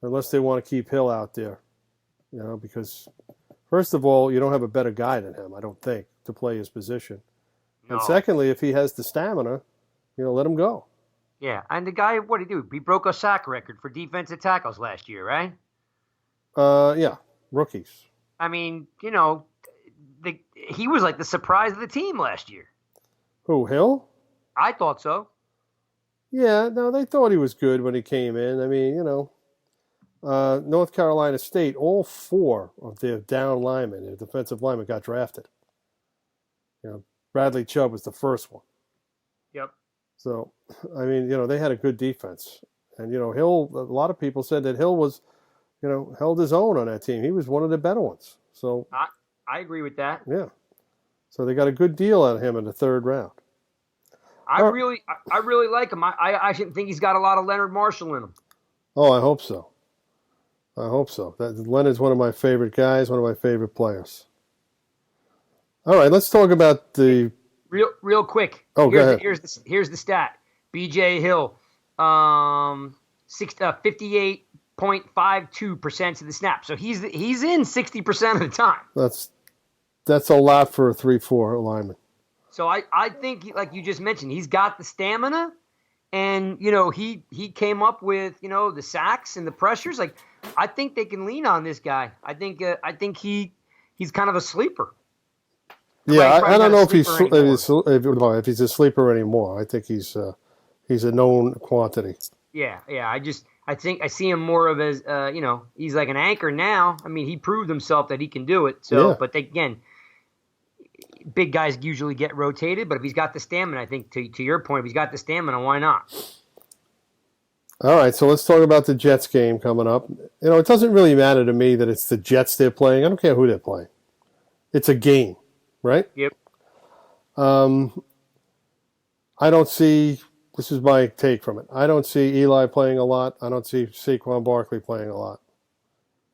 Unless they want to keep Hill out there. Because first of all, you don't have a better guy than him, I don't think, to play his position. No. And secondly, if he has the stamina, let him go. Yeah, and the guy, what did he do? He broke a sack record for defensive tackles last year, right? Yeah, rookies. I mean, he was like the surprise of the team last year. Who, Hill? I thought so. Yeah, no, they thought he was good when he came in. I mean, North Carolina State, all 4 of their down linemen, their defensive linemen, got drafted. Bradley Chubb was the first one. Yep. So, I mean, they had a good defense. And, Hill, a lot of people said that Hill was, held his own on that team. He was one of the better ones. So I agree with that. Yeah. So they got a good deal out of him in the 3rd round. I really like him. I actually think he's got a lot of Leonard Marshall in him. Oh, I hope so. Leonard's one of my favorite guys, one of my favorite players. All right, let's talk about the real quick. Oh, go ahead. Here's the stat. B.J. Hill, 58.52% of the snaps. So he's in 60% of the time. That's a lot for a 3-4 lineman. So I think, like you just mentioned, he's got the stamina, and he came up with the sacks and the pressures. Like I think they can lean on this guy. I think he's kind of a sleeper. Yeah, I don't know if he's a sleeper anymore. I think he's a known quantity. Yeah. I think I see him more of as he's like an anchor now. I mean, he proved himself that he can do it. So, yeah. But again, big guys usually get rotated. But if he's got the stamina, I think to your point, if he's got the stamina, why not? All right, so let's talk about the Jets game coming up. It doesn't really matter to me that it's the Jets they're playing. I don't care who they're playing. It's a game. Right? Yep. I don't see, this is my take from it, I don't see Eli playing a lot. I don't see Saquon Barkley playing a lot.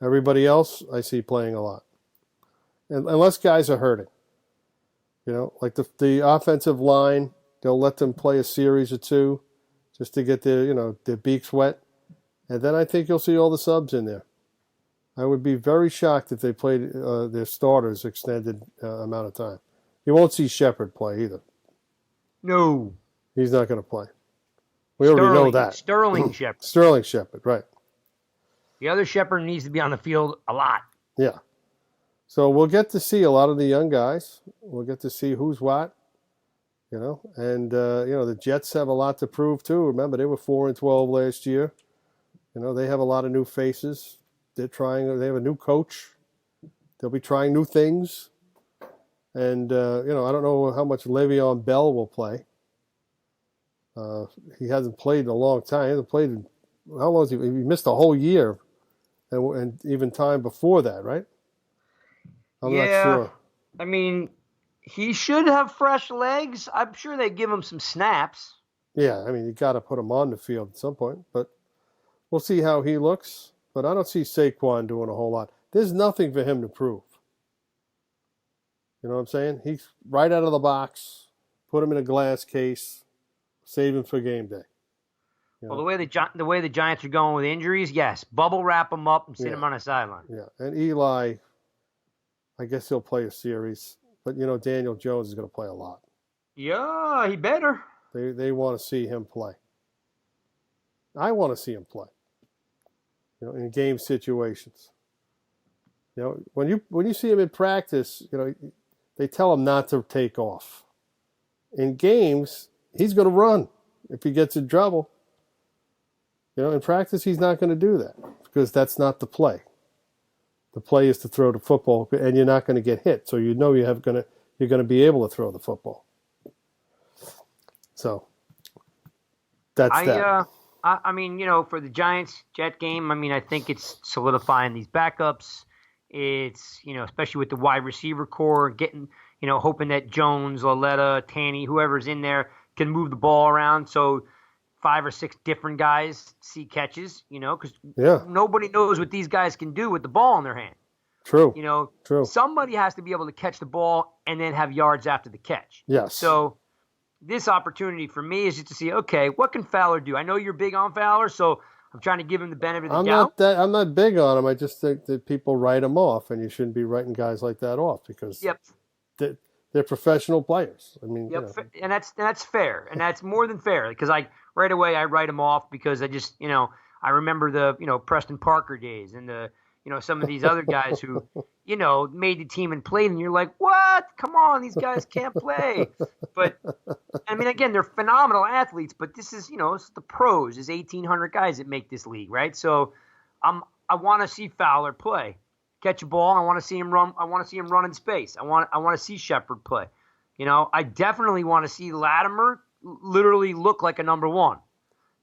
Everybody else I see playing a lot. And unless guys are hurting. Like the offensive line, they'll let them play a series or 2 just to get their beaks wet. And then I think you'll see all the subs in there. I would be very shocked if they played their starters extended amount of time. You won't see Shepard play either. No. He's not going to play. We already know that. Sterling Shepard. Sterling Shepard, right. The other Shepard needs to be on the field a lot. Yeah. So we'll get to see a lot of the young guys. We'll get to see who's what, and the Jets have a lot to prove too. Remember, they were 4-12 last year. They have a lot of new faces. They have a new coach. They'll be trying new things. And, I don't know how much Le'Veon Bell will play. He hasn't played in a long time. He hasn't played how long has he missed a whole year and even time before that, right? I'm not sure. I mean, he should have fresh legs. I'm sure they give him some snaps. Yeah, I mean, you got to put him on the field at some point. But we'll see how he looks. But I don't see Saquon doing a whole lot. There's nothing for him to prove. You know what I'm saying? He's right out of the box. Put him in a glass case. Save him for game day. Well, the way the Giants are going with injuries, yes, bubble wrap him up and sit him on a sideline. Yeah, and Eli, I guess he'll play a series, but Daniel Jones is going to play a lot. Yeah, he better. They want to see him play. I want to see him play. In game situations. When you see him in practice, they tell him not to take off. In games, he's going to run if he gets in trouble. In practice, he's not going to do that because that's not the play. The play is to throw the football, and you're not going to get hit. So you're going to be able to throw the football. So that's that. I mean, for the Giants-Jet game, I mean, I think it's solidifying these backups. It's, especially with the wide receiver core, getting, hoping that Jones, Lauletta, Tanny, whoever's in there can move the ball around. So 5 or 6 different guys see catches, because nobody knows what these guys can do with the ball in their hand. True. True. Somebody has to be able to catch the ball and then have yards after the catch. Yes. So this opportunity for me is just to see, okay, what can Fowler do? I know you're big on Fowler, so I'm trying to give him the benefit of the doubt. I'm not big on him. I just think that people write him off, and you shouldn't be writing guys like that off because they're professional players. I mean, and that's fair, and that's more than fair because right away I write him off because I just I remember the Preston Parker days and the some of these other guys who made the team and played, and you're like, what? Come on, these guys can't play. But I mean, again, they're phenomenal athletes, but this is it's the pros. There's 1,800 guys that make this league, right? So I want to see Fowler play. Catch a ball. I want to see him run. I want to see him run in space. I want to see Shepard play. I definitely want to see Latimer literally look like a number one.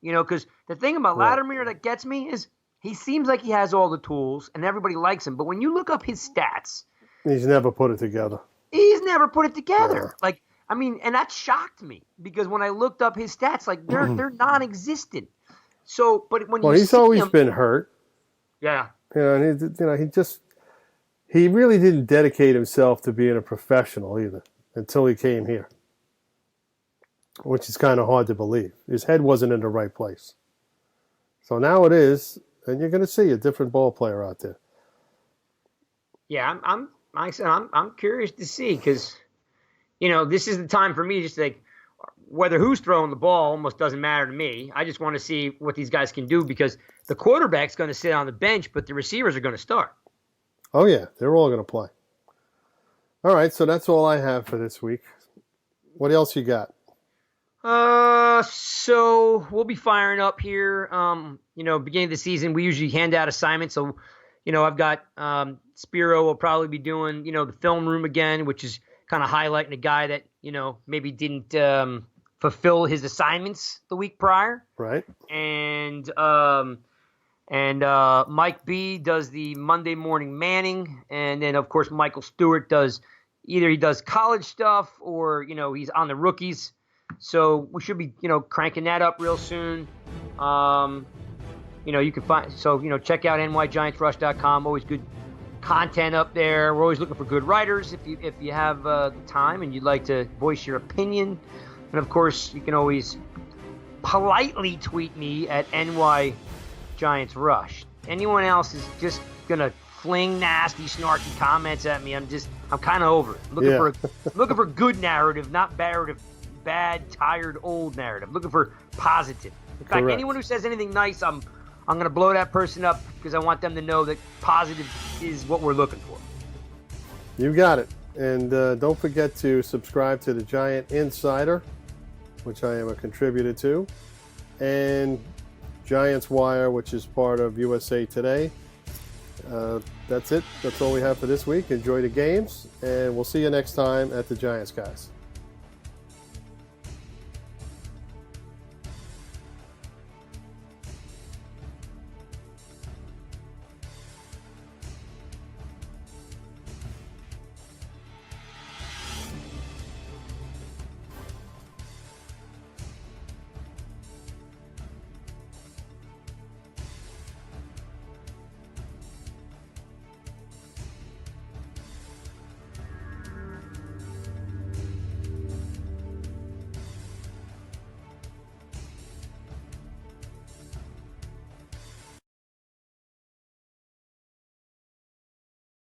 Because the thing about Latimer that gets me is he seems like he has all the tools and everybody likes him. But when you look up his stats, he's never put it together. Yeah. Like, I mean, and that shocked me because when I looked up his stats, they're non-existent. So, but when he's always been hurt. Yeah. He really didn't dedicate himself to being a professional either until he came here, which is kind of hard to believe. His head wasn't in the right place. So now it is, and you're going to see a different ball player out there. Yeah, I'm curious to see because, this is the time for me just like whether who's throwing the ball almost doesn't matter to me. I just want to see what these guys can do because the quarterback's going to sit on the bench, but the receivers are going to start. Oh, yeah, they're all going to play. All right, so that's all I have for this week. What else you got? So we'll be firing up here. Beginning of the season, we usually hand out assignments. So, I've got Spiro will probably be doing, the film room again, which is kind of highlighting a guy that, maybe didn't fulfill his assignments the week prior. Right. And Mike B does the Monday Morning Manning. And then, of course, Michael Stewart does either he does college stuff or, he's on the rookies. So we should be, cranking that up real soon. You can find, check out nygiantsrush.com. Always good content up there. We're always looking for good writers. If you have the time and you'd like to voice your opinion. And of course, you can always politely tweet me at nygiantsrush. anyone else is just gonna fling nasty, snarky comments at me, I'm kind of over it. Looking for good narrative, not bad, tired, old narrative. Looking for positive. In fact, Correct. anyone who says anything nice, I'm gonna blow that person up because I want them to know that positive is what we're looking for. You got it. And don't forget to subscribe to the Giant Insider, which I am a contributor to, and Giants Wire, which is part of USA Today. That's it. That's all we have for this week. Enjoy the games, and we'll see you next time at the Giants, guys.